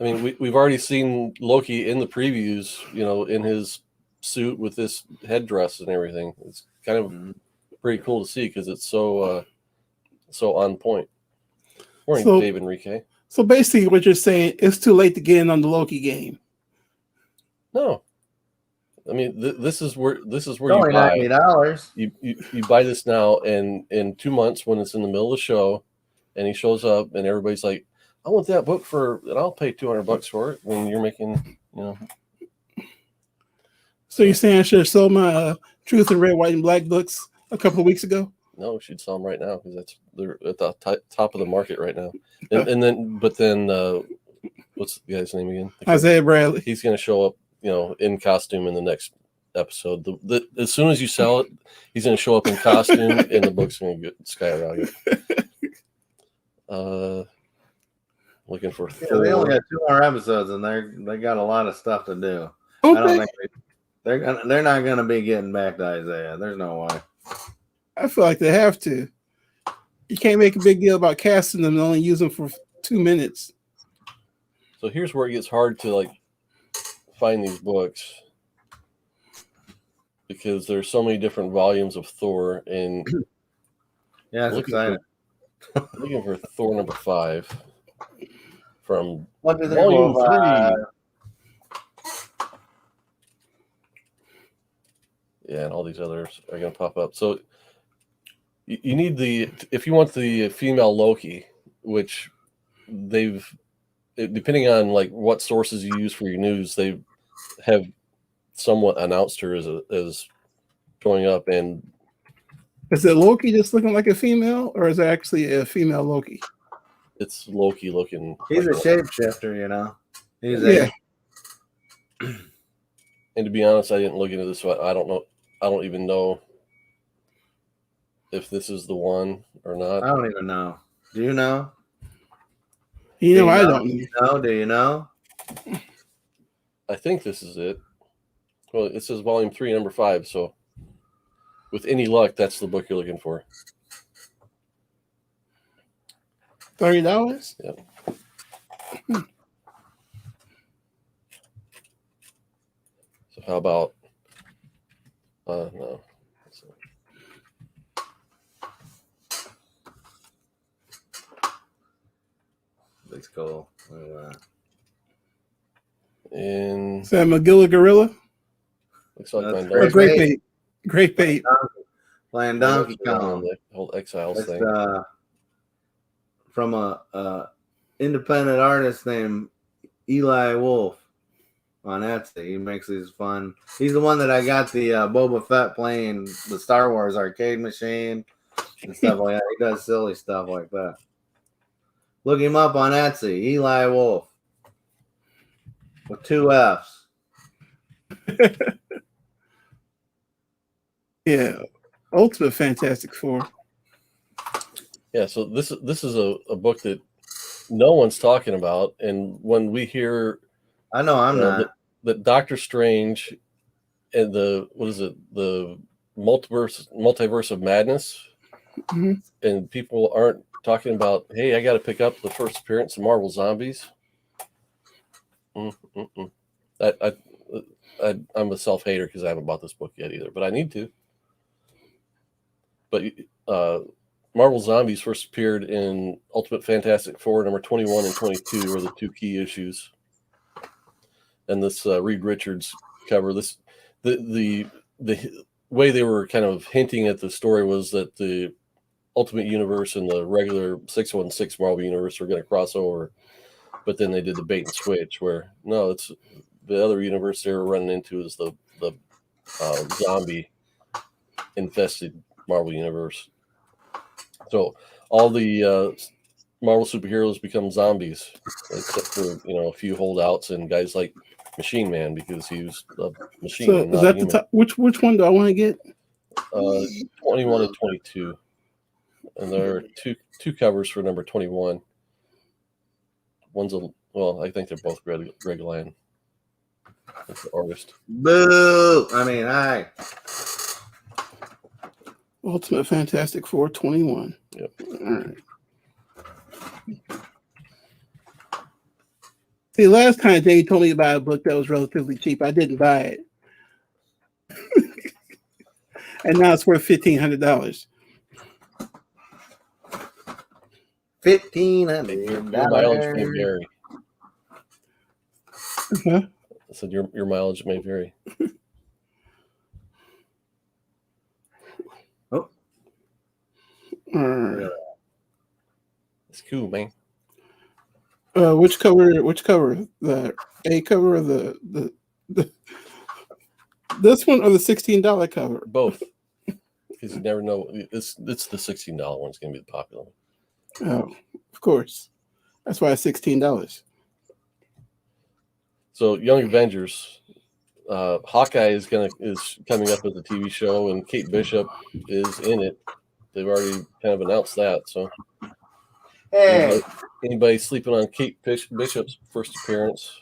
I mean, we've already seen Loki in the previews, in his suit with this headdress and everything. It's kind of pretty cool to see because it's so on point. Morning, Dave Enrique. So basically, what you're saying, it's too late to get in on the Loki game. No, I mean this is where It's you only buy. $90. You buy this now, and in 2 months when it's in the middle of the show, and he shows up, and everybody's like, "I want that book and I'll pay $200 for it." When you're making, So you're saying I should have sold my Truth in Red, White, and Black books a couple of weeks ago? No, we should sell them right now because they're at the top of the market right now. And then what's the guy's name again? Isaiah Bradley. He's going to show up, in costume in the next episode. As soon as you sell it, he's going to show up in costume, and the book's going to get skyrocket. Looking for. Yeah, they only got 2 more episodes, and they got a lot of stuff to do. Okay. I don't think they're not going to be getting back to Isaiah. There's no way. I feel like they have to. You can't make a big deal about casting them and only use them for 2 minutes. So here's where it gets hard to find these books. because there's so many different volumes of Thor, and Yeah, it's exciting. looking for Thor number 5 from 1, 2, 3, volume 4, 5. 3. Yeah, and all these others are going to pop up. So you need if you want the female Loki, which depending on like what sources you use for your news, they have somewhat announced her as showing up. And Is it Loki just looking like a female, or is it actually a female Loki? it's Loki looking. He's a like shapeshifter, you know. He's Yeah. And to be honest, I didn't look into this, so I don't know. I don't even know if this is the one or not. I don't even know. Do you know? You know, I Do don't. you know? Do you know? I think this is it. Well, it says volume 3, number 5. So with any luck, that's the book you're looking for. $30? Yep. So how about no. Looks cool. Look at that. And Is that Magilla Gorilla? looks like That's my great. Or Great Bait? Great Bait. Playing Donkey Kong. The whole Exiles It's thing. from a independent artist named Eli Wolf on Etsy. He makes these fun. He's the one that I got the Boba Fett playing the Star Wars arcade machine and stuff like that. He does silly stuff like that. Look him up on Etsy, Eli Wolf, with 2 F's. Yeah. Ultimate Fantastic Four. Yeah, so this is a book that no one's talking about, and when we hear I know I'm not. that Doctor Strange and the multiverse of madness, Mhm. and people aren't talking about, hey, I got to pick up the first appearance of Marvel Zombies. I'm a self-hater because I haven't bought this book yet either, but I need to. But Marvel Zombies first appeared in Ultimate Fantastic Four number 21 and 22 were the 2 key issues. And this Reed Richards cover, the way they were kind of hinting at the story was that the Ultimate Universe and the regular 616 Marvel Universe were going to cross over, but then they did the bait and switch where no, it's the other universe they were running into is the zombie infested Marvel Universe. So all the Marvel superheroes become zombies, except for a few holdouts and guys like Machine Man because he was a machine. So is that the top? Which one do I want to get? 21 and 22, and there are two covers for number 21. One's I think they're both Greg Land. That's the artist. Boo! I mean, hi. Ultimate Fantastic Four 21. Yep. All right. See, last time Danny told me about a book that was relatively cheap. I didn't buy it. And now it's worth $1,500. $1,500. Your mileage may vary. Huh? I said your mileage may vary. Oh. It's cool, man. Which cover? The A cover or the this one or the $16 cover? Both. Because you never know. It's the $16 one's going to be the popular one. Oh, of course. That's why it's $16. So, Young Avengers, Hawkeye is coming up with a TV show, and Kate Bishop is in it. They've already kind of announced that. So, hey, anybody sleeping on Kate Bishop's first appearance?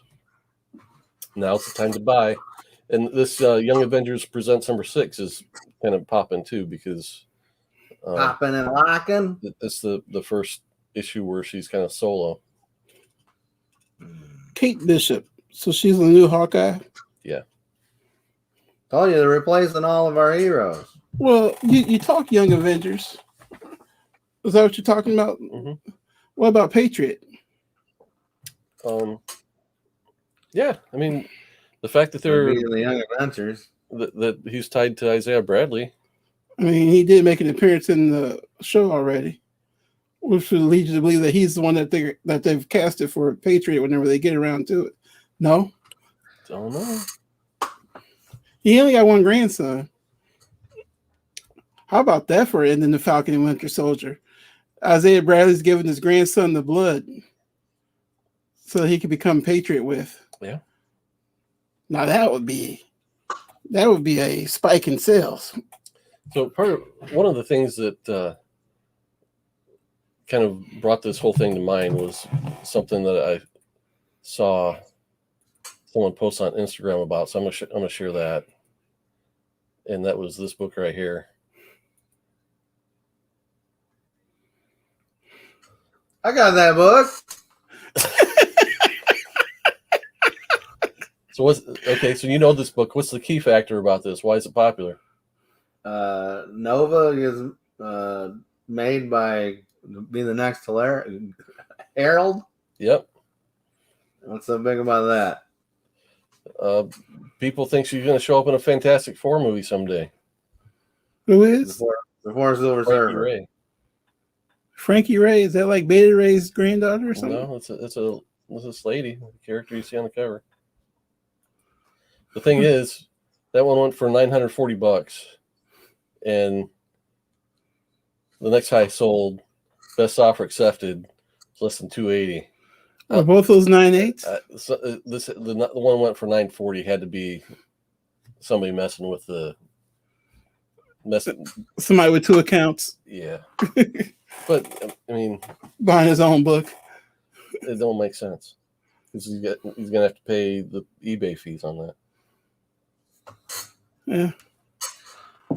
Now's the time to buy. And this Young Avengers Presents number 6 is kind of popping too because popping and locking. It's the first issue where she's kind of solo. Kate Bishop. So she's the new Hawkeye? Yeah. Told you they're replacing all of our heroes. Well, you talk Young Avengers. Is that what you're talking about? Mhm. What about Patriot? Yeah, I mean, the fact that They're they're being the Young Avengers. that he's tied to Isaiah Bradley. I mean, he did make an appearance in the show already, which would lead you to believe that he's the one that they've casted for Patriot whenever they get around to it. No, Don't know. he only got one grandson. How about that for ending the Falcon and Winter Soldier? Isaiah Bradley's giving his grandson the blood so he could become Patriot with. Yeah. Now that would be a spike in sales. So one of the things that kind of brought this whole thing to mind was something that I saw someone post on Instagram about. So I'm gonna share that, and that was this book right here. I got that book. So so you know this book. What's the key factor about this? Why is it popular? Nova is made by being the next Herald. Yep. What's so big about that? People think she's going to show up in a Fantastic Four movie someday. Who is? Before Silver Frankie Surfer. Ray. Frankie Ray? Is that like Beta Ray's granddaughter or something? No, it's this lady, the character you see on the cover. The thing is, that one went for $940, and the next high sold, best offer accepted, less than $280. Are both those 9.8s? The one went for $940. Had to be somebody messing with the Somebody with two accounts. Yeah, but I mean, buying his own book. It don't make sense because he's gonna have to pay the eBay fees on that. Yeah.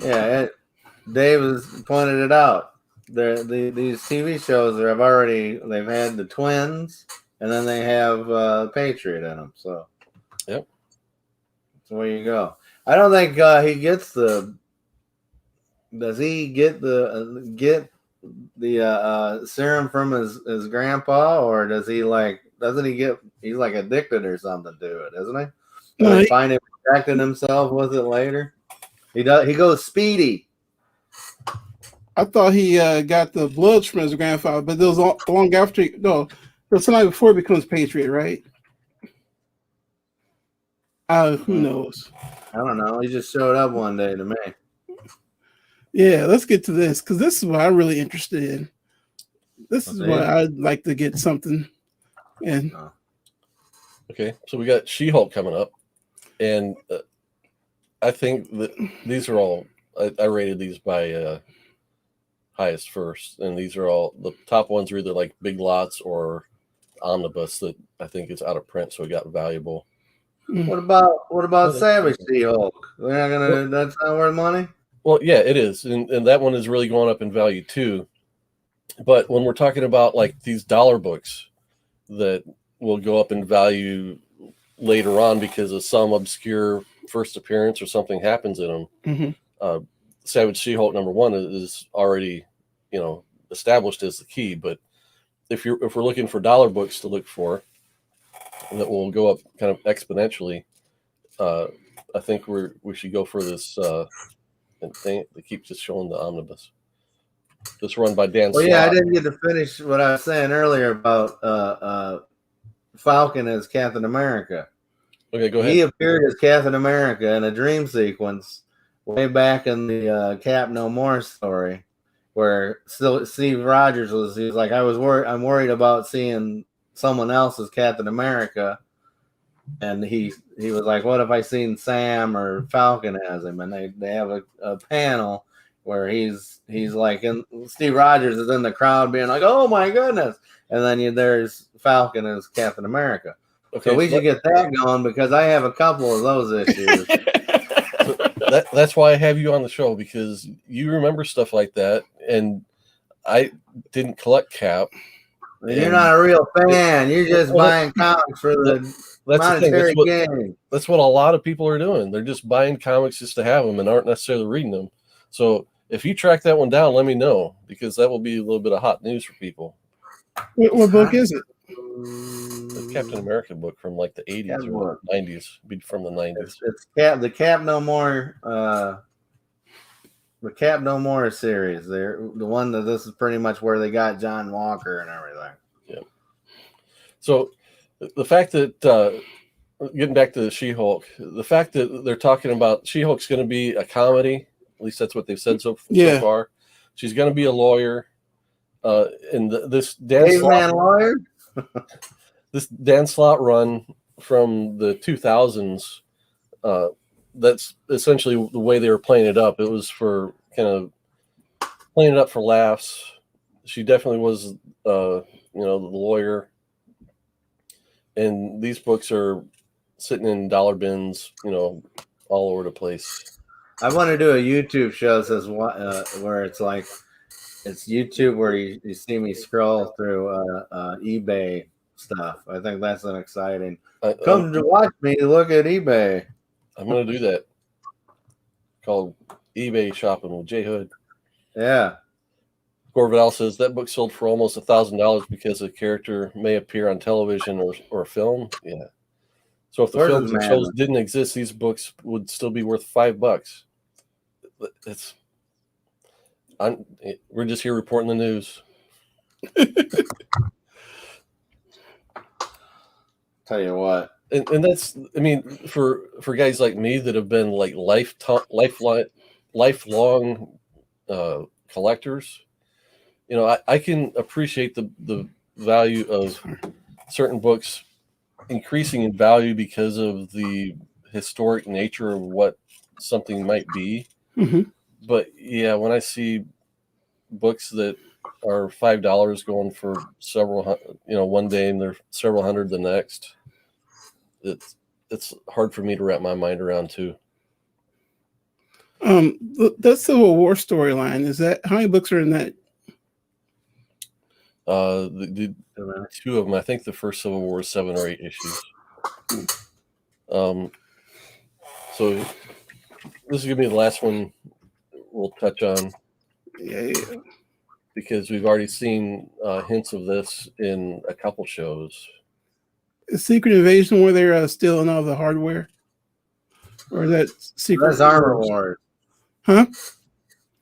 Yeah, Dave has pointed it out. These TV shows they've had the twins, and then they have Patriot in them. So, yep. So there you go. I don't think he gets the. Does he get the serum from his grandpa, or does he doesn't he get? He's like addicted or something to it, isn't he? No, He find him protecting himself with it later. He goes speedy. I thought he got the bloods from his grandfather, but there was long after. No, there was somebody before he becomes Patriot, right? Who knows? I don't know. He just showed up one day to me. Yeah, let's get to this because this is what I'm really interested in. This is why I'd like to get something. And okay, so we got She-Hulk coming up, and I think that these are all. I rated these by highest first, and these are all the top ones are either like big lots or omnibus that I think is out of print, so it got valuable. What about Savage She-Hulk? They're not gonna. That's not worth money. Well, yeah, it is, and that one is really going up in value too. But when we're talking about like these dollar books that will go up in value later on because of some obscure first appearance or something happens in them, Savage She-Hulk #1 is already, established as the key. But if we're looking for dollar books to look for that will go up kind of exponentially, I think we should go for this. And they keep just showing the omnibus. This run by Dan. Well, yeah, I didn't get to finish what I was saying earlier about Falcon as Captain America. Okay, go ahead. He appeared as Captain America in a dream sequence way back in the Cap No More story, where Steve Rogers was like, I'm worried about seeing someone else as Captain America. And he was like, what if I seen Sam or Falcon as him? And they have a panel where he's like, and Steve Rogers is in the crowd being like, oh my goodness. And then there's Falcon as Captain America. Okay, so we should get that going because I have a couple of those issues. That's why I have you on the show, because you remember stuff like that. And I didn't collect Cap. You're not a real fan. You're just buying comics for the That's the thing. monetary gain. That's what a lot of people are doing. They're just buying comics just to have them and aren't necessarily reading them. So if you track that one down, let me know, because that will be a little bit of hot news for people. What book is it? The Captain America book from like the 80s or 90s. Be from the 90s. It's the Cap No More. The Cap No More series. They're the one that this is pretty much where they got John Walker and everything. Yeah. So the fact that getting back to the She-Hulk, the fact that they're talking about She-Hulk's going to be a comedy, at least that's what they've said so far. She's going to be a lawyer. And this Dan Slott lawyer, this Dan Slott run from the 2000s. That's essentially the way they were playing it up. It was for kind of playing it up for laughs. She definitely was, the lawyer. And these books are sitting in dollar bins, all over the place. I want to do a YouTube show that says where it's like it's YouTube where you see me scroll through eBay stuff. I think that's an exciting. Come to watch me look at eBay. I'm gonna do that. Called eBay Shopping with J Hood. Yeah. Gorvidal says that book sold for almost $1,000 because a character may appear on television or film. Yeah. So if the films and shows didn't exist, these books would still be worth $5. We're just here reporting the news. Tell you what. And that's, I mean, for guys like me that have been like lifelong collectors, I can appreciate the value of certain books increasing in value because of the historic nature of what something might be. Mm-hmm. But yeah, when I see books that are $5 going for several, one day and they're several hundred the next, it's hard for me to wrap my mind around too. That Civil War storyline, is that how many books are in that? The two of them. I think the first Civil War is 7 or 8 issues. So this is gonna be the last one we'll touch on. Yeah. Because we've already seen hints of this in a couple shows. Is Secret Invasion where they're stealing all the hardware? Or is that Secret? That's Armor Wars. Huh?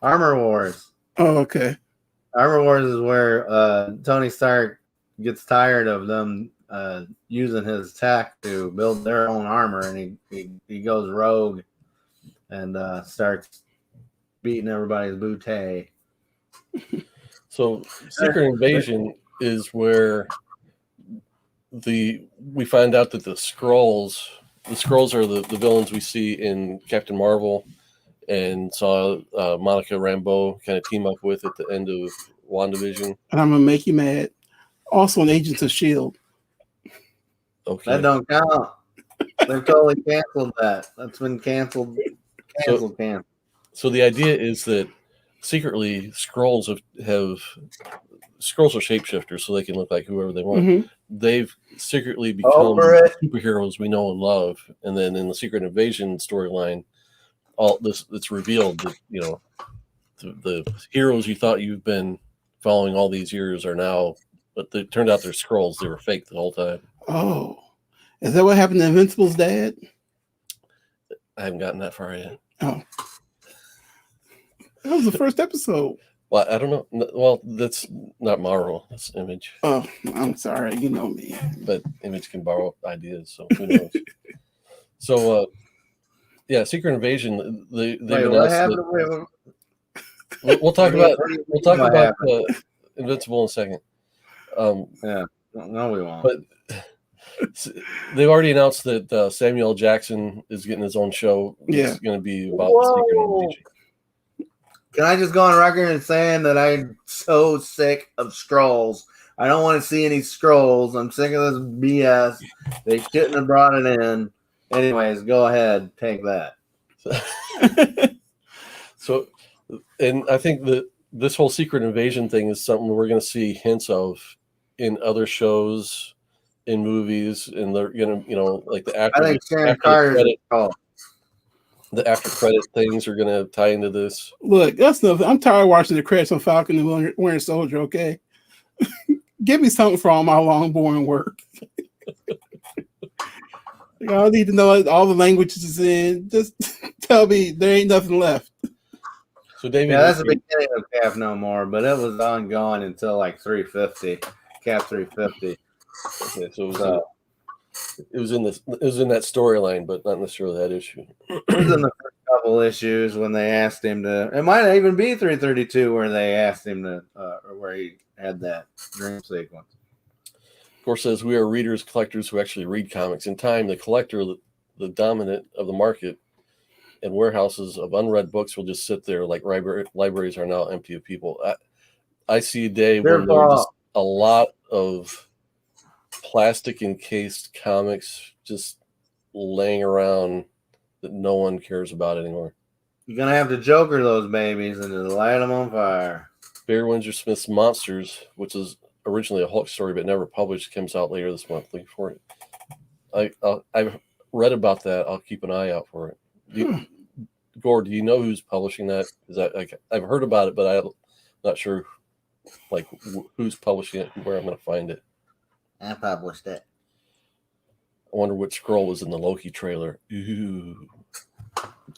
Armor Wars. Oh, okay. Armor Wars is where Tony Stark gets tired of them using his tech to build their own armor, and he goes rogue and starts beating everybody's bootay. So Secret Invasion is where we find out that the Skrulls are the villains we see in Captain Marvel, and saw Monica Rambeau kind of team up with at the end of WandaVision. And I'm gonna make you mad. Also in Agents of S.H.I.E.L.D. Okay. That don't count. They've totally canceled that. That's been canceled. Canceled. So the idea is that secretly Skrulls Skrulls are shapeshifters, so they can look like whoever they want. Mm-hmm. They've secretly become superheroes we know and love, and then in the Secret Invasion storyline, all this it's revealed that the heroes you thought you've been following all these years are now, but it turned out they're Skrulls. They were fake the whole time. Oh, is that what happened to Invincible's dad? I haven't gotten that far yet. Oh, that was the first episode. Well, I don't know. Well, that's not Marvel. That's Image. Oh, I'm sorry. You know me. But Image can borrow ideas, so who knows? So, Secret Invasion. We'll talk about Invincible in a second. No, we won't. But they've already announced that Samuel L. Jackson is getting his own show. It's going to be about the Secret Invasion. Can I just go on record and saying that I'm so sick of Skrulls? I don't want to see any Skrulls. I'm sick of this BS. They shouldn't have brought it in. Anyways, go ahead. Take that. So, and I think that this whole Secret Invasion thing is something we're going to see hints of in other shows, in movies, and they're gonna, like the I after think Sharon after Carter's credit, called. the after credit things are gonna tie into this. Look, that's nothing. I'm tired of watching the credits on Falcon and Winter Soldier. Okay, give me something for all my long, boring work. I don't need to know all the languages is in. Just tell me there ain't nothing left. So David, Yeah, that's the beginning of Cap No More, but it was ongoing until like 350, Cap 350. okay, so it was in that storyline, but not necessarily that issue. It was in the first couple issues when they asked him to. It might even be 332 where they asked him to, or where he had that dream sequence. Of course, says we are readers, collectors who actually read comics. In time, the collector, the dominant of the market, and warehouses of unread books will just sit there like libraries are now empty of people. I see a day when there's just a lot of plastic encased comics just laying around that no one cares about anymore. You're gonna have to Joker those babies and just light them on fire. Barry Windsor Smith's Monsters, which is originally a Hulk story but never published, comes out later this month. Looking for it. I've read about that. I'll keep an eye out for it. Gore, do you know who's publishing that? Is that I've heard about it, but I'm not sure who's publishing it and where I'm going to find it. I published it. I wonder which scroll was in the Loki trailer. Ooh.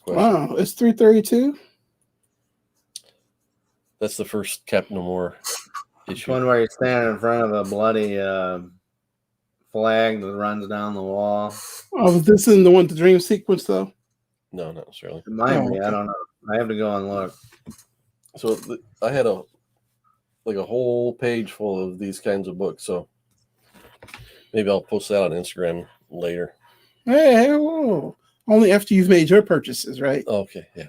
Wow, it's 332. That's the first Cap No More issue. One where you're standing in front of a bloody flag that runs down the wall. Oh, was this in the one the dream sequence though? No, not necessarily. It might be. I don't know. I have to go and look. So I had a whole page full of these kinds of books. So maybe I'll post that on Instagram later. Hey, whoa. Only after you've made your purchases, right? Okay, yeah.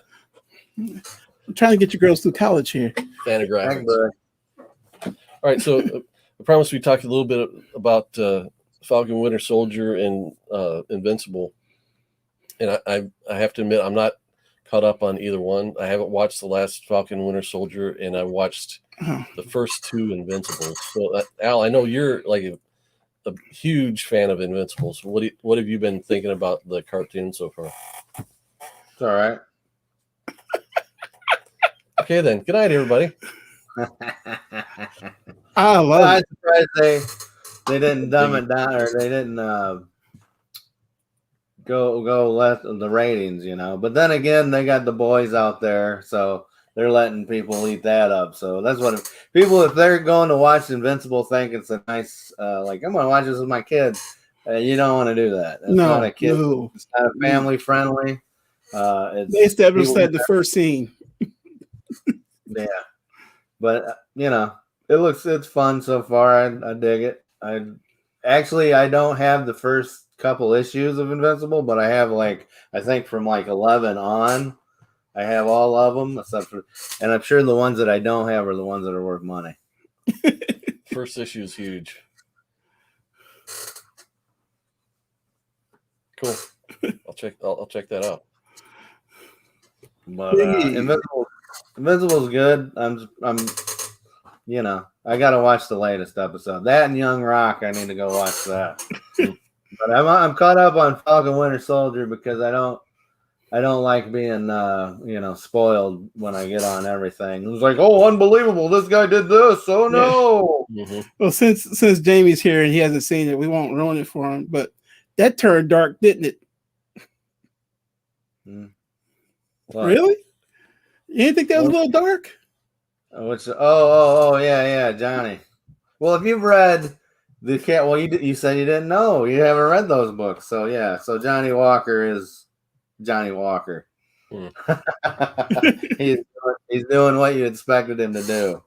I'm trying to get your girls through college here. Fantagraphics. All right, so I promised we talked a little bit about Falcon, Winter Soldier, and Invincible. And I have to admit, I'm not caught up on either one. I haven't watched the last Falcon, Winter Soldier, and I watched the first two Invincibles. So, Al, I know you're like a huge fan of Invincibles. What have you been thinking about the cartoon so far? It's all right. Okay, then. Good night, everybody. I love I'm it. surprised they didn't dumb it down, or they didn't go less of the ratings, But then again, they got the boys out there, so they're letting people eat that up. So that's what people, if they're going to watch Invincible, think it's a nice, I'm going to watch this with my kids. You don't want to do that. It's not a kid. No. It's not family friendly. They established that the first scene. Yeah, but it's fun so far. I dig it. I don't have the first couple issues of Invincible, but I have I think from 11 on, I have all of them except for, and I'm sure the ones that I don't have are the ones that are worth money. First issue is huge. Cool. I'll check that out. But Invincible's good. I gotta watch the latest episode. That and Young Rock, I need to go watch that. But I'm caught up on Falcon Winter Soldier because I don't like being spoiled when I get on everything. It was like, oh, unbelievable, this guy did this. Oh no. Yeah. Mm-hmm. Well, since Jamie's here and he hasn't seen it, we won't ruin it for him. But that turned dark, didn't it? Really? You didn't think that was a little dark? Yeah, Johnny. Well, if you've read the cat, well, you said you didn't know. You haven't read those books, so yeah. So Johnny Walker is Johnny Walker. He's doing what you expected him to do.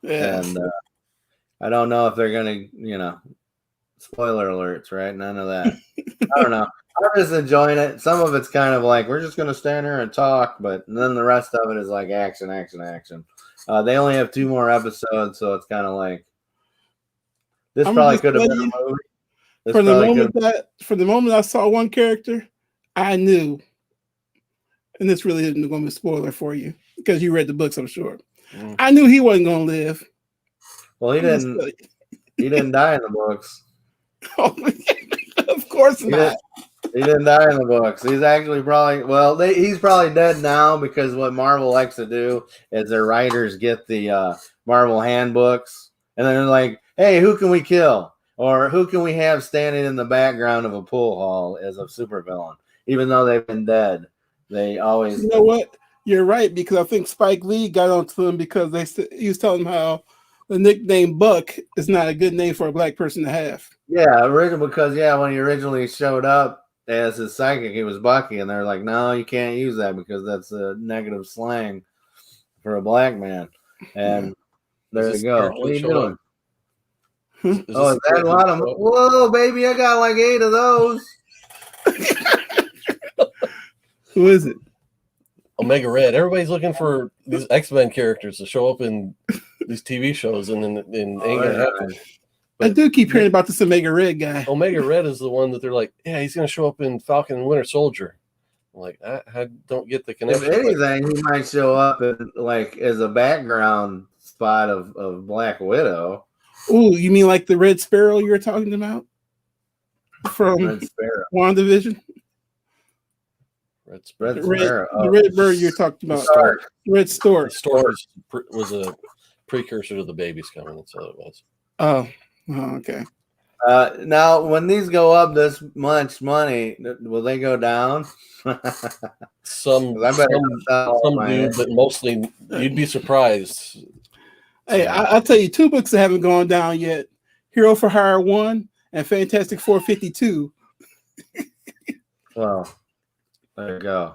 Yeah. And I don't know if they're gonna, spoiler alerts, right? None of that. I don't know. I'm just enjoying it. Some of it's kind of like we're just gonna stand here and talk, but then the rest of it is like action. They only have 2 more episodes, so it's kind of like this probably could have been a movie. For the moment I saw one character, I knew, and this really isn't going to be a spoiler for you because you read the books, I'm sure. I knew he wasn't going to live. Well, he didn't. He didn't die in the books. Of course not. He didn't die in the books. He's actually probably he's probably dead now because what Marvel likes to do is their writers get the Marvel handbooks and then they're like, "Hey, who can we kill? Or who can we have standing in the background of a pool hall as a supervillain?" Even though they've been dead, they always. You know what? You're right, because I think Spike Lee got onto him because he was telling him how the nickname Buck is not a good name for a black person to have. Yeah, because when he originally showed up as his psychic, he was Bucky, and they're like, "No, you can't use that because that's a negative slang for a black man." And there you go. What are you doing? Is Is that a lot of? character- Whoa, baby! I got like 8 of those. Who is it? Omega Red. Everybody's looking for these X-Men characters to show up in these TV shows, and ain't gonna happen. I do keep hearing about this Omega Red guy. Omega Red is the one that they're like, yeah, he's gonna show up in Falcon and Winter Soldier. I'm like, I don't get the If connection. anything, he might show up like as a background spot of Black Widow. Oh, you mean like the Red Sparrow you were talking about from Red Sparrow. WandaVision? Red Red Red, Sparrow. the Red Bird you're talking about. Stark. Red Stork. Storm was a precursor to the babies coming. That's all it was. Oh, okay. Now, when these go up this much money, will they go down? Some I better sell some my- do, but mostly you'd be surprised. Hey, I'll tell you 2 books that haven't gone down yet: Hero for Hire 1 and Fantastic 452. Well, there you go.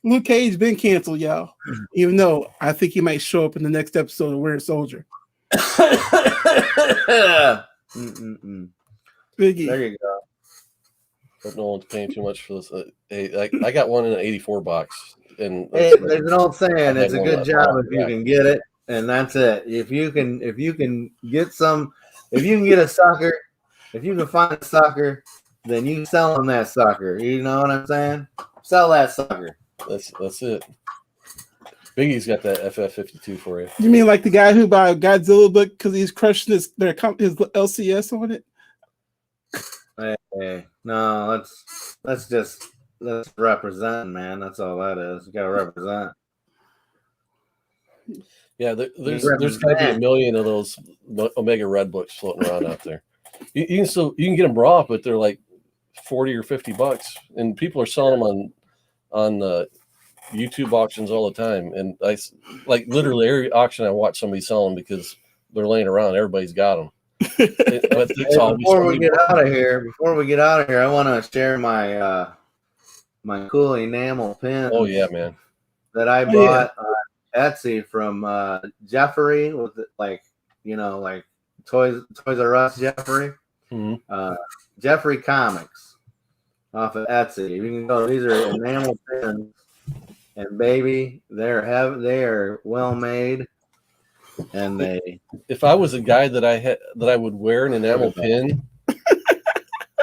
Luke Cage been canceled, y'all. Even though I think he might show up in the next episode of Winter Soldier. Mm-mm-mm. Biggie. There you go. But no one's paying too much for this. Hey, I got one in an 84 box, and Hey, there's an old saying: I it's a had good one job left. if you can get it, and that's it. If you can get some, if you can get a sucker, if you can find a sucker, then you sell them that sucker. You know what I'm saying? Sell that sucker. That's it. Biggie's got that FF52 for you. You mean like the guy who bought a Godzilla book because he's crushing his LCS on it? Hey, no, let's represent, man. That's all that is. You gotta represent. Yeah, there's got to be a million of those Omega Red books floating around out there. You can get them raw, but they're like $40 or $50, and people are selling them on YouTube auctions all the time. And I like literally every auction I watch somebody selling because they're laying around. Everybody's got them. But it's always Before we get out of here, I want to share my my cool enamel pin. Oh yeah, man. That I Oh, bought on Etsy from Jeffrey with like Toys R Us Jeffrey. Mhm. Jeffrey Comics off of Etsy. You can go. These are enamel pins, and baby, they are well made, and they. If I was a guy that I would wear an enamel pin,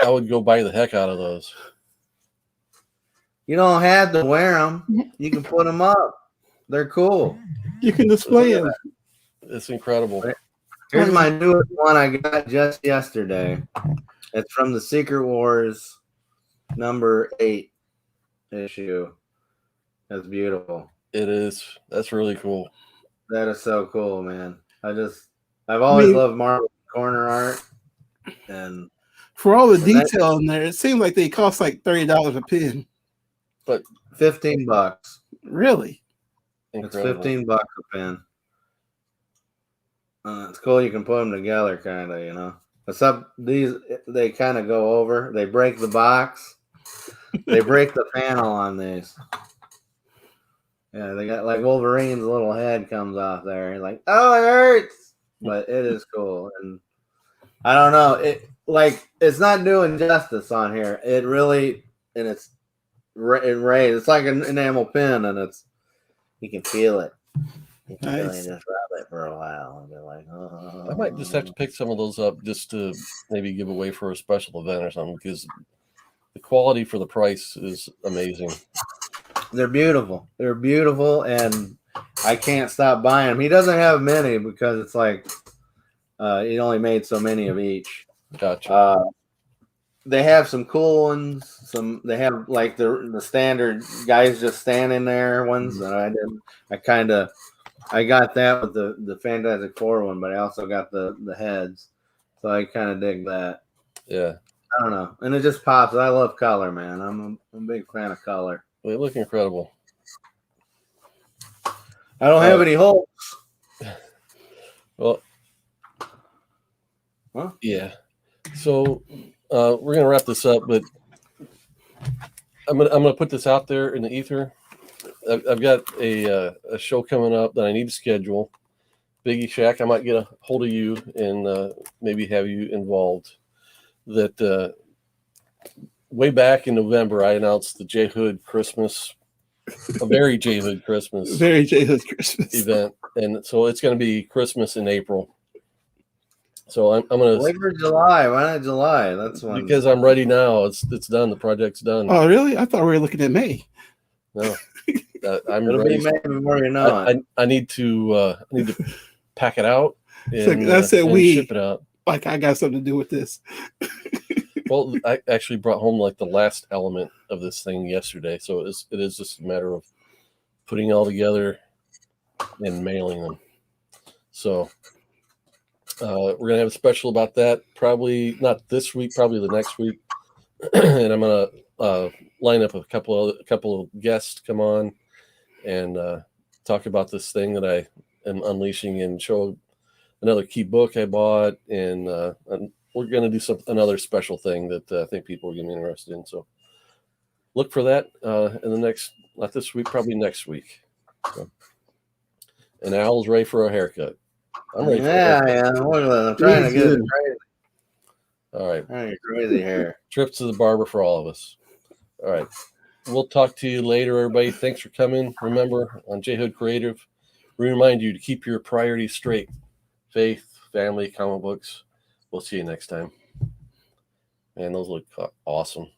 I would go buy the heck out of those. You don't have to wear them. You can put them up. They're cool. You can display them. It's incredible. Here's my newest one I got just yesterday. It's from the Secret Wars number 8 issue. That's beautiful. It is. That's really cool. That is so cool, man. I've always loved Marvel corner art, and For all the detail in there, it seems like they cost like $30 a pin. But $15. Really? incredible. It's $15 a pin. It's cool. You can put them together, kind of, Except these, they kind of go over. They break the box. They break the panel on these. Yeah, they got like Wolverine's little head comes off there. You're like, oh, it hurts, but it is cool. And I don't know, it's not doing justice on here. It really, and it's raised. It's like an enamel pin, and you can feel it. You can really just rub it for a while and be like, oh. I might just have to pick some of those up just to maybe give away for a special event or something, because the quality for the price is amazing. They're beautiful. They're beautiful, and I can't stop buying them. He doesn't have many because it's like He only made so many of each. Gotcha. They have some cool ones. They have like the standard guys just standing there ones that I didn't. I got that with the Fantastic Four one, but I also got the heads, so I kind of dig that. Yeah. I don't know, and it just pops. I love color, man. I'm a big fan of color. They look incredible. I don't have any holes. Well, Huh? yeah. So we're gonna wrap this up, but I'm gonna put this out there in the ether. I've got a show coming up that I need to schedule. Biggie Shack, I might get a hold of you and maybe have you involved. That way back in November, I announced the J Hood Christmas, a very J Hood Christmas Very J-Hood Christmas event, and so it's going to be Christmas in April. So I'm going Wait to for July. Why not July? That's one. because I'm ready now. It's done. The project's done. Oh, really? I thought we were looking at May. No, I'm It'll ready. be May before you know it. I need to pack it out So and, that's it. and We ship it out. like I got something to do with this. Well, I actually brought home like the last element of this thing yesterday, so it is just a matter of putting it all together and mailing them. So we're gonna have a special about that. Probably not this week, probably the next week, and I'm gonna line up a couple of guests to come on and talk about this thing that I am unleashing and show another key book I bought, and we're going to do another special thing that I think people are going to be interested in. So look for that in the next, not this week, probably next week. So, and Al's ready for a haircut. I'm ready. Yeah, look at that. I'm trying to get it crazy. All right. Trying to get crazy hair. Trip to the barber for all of us. All right. We'll talk to you later, everybody. Thanks for coming. Remember, on J Hood Creative, we remind you to keep your priorities straight. Faith, family, comic books. We'll see you next time. Man, those look awesome.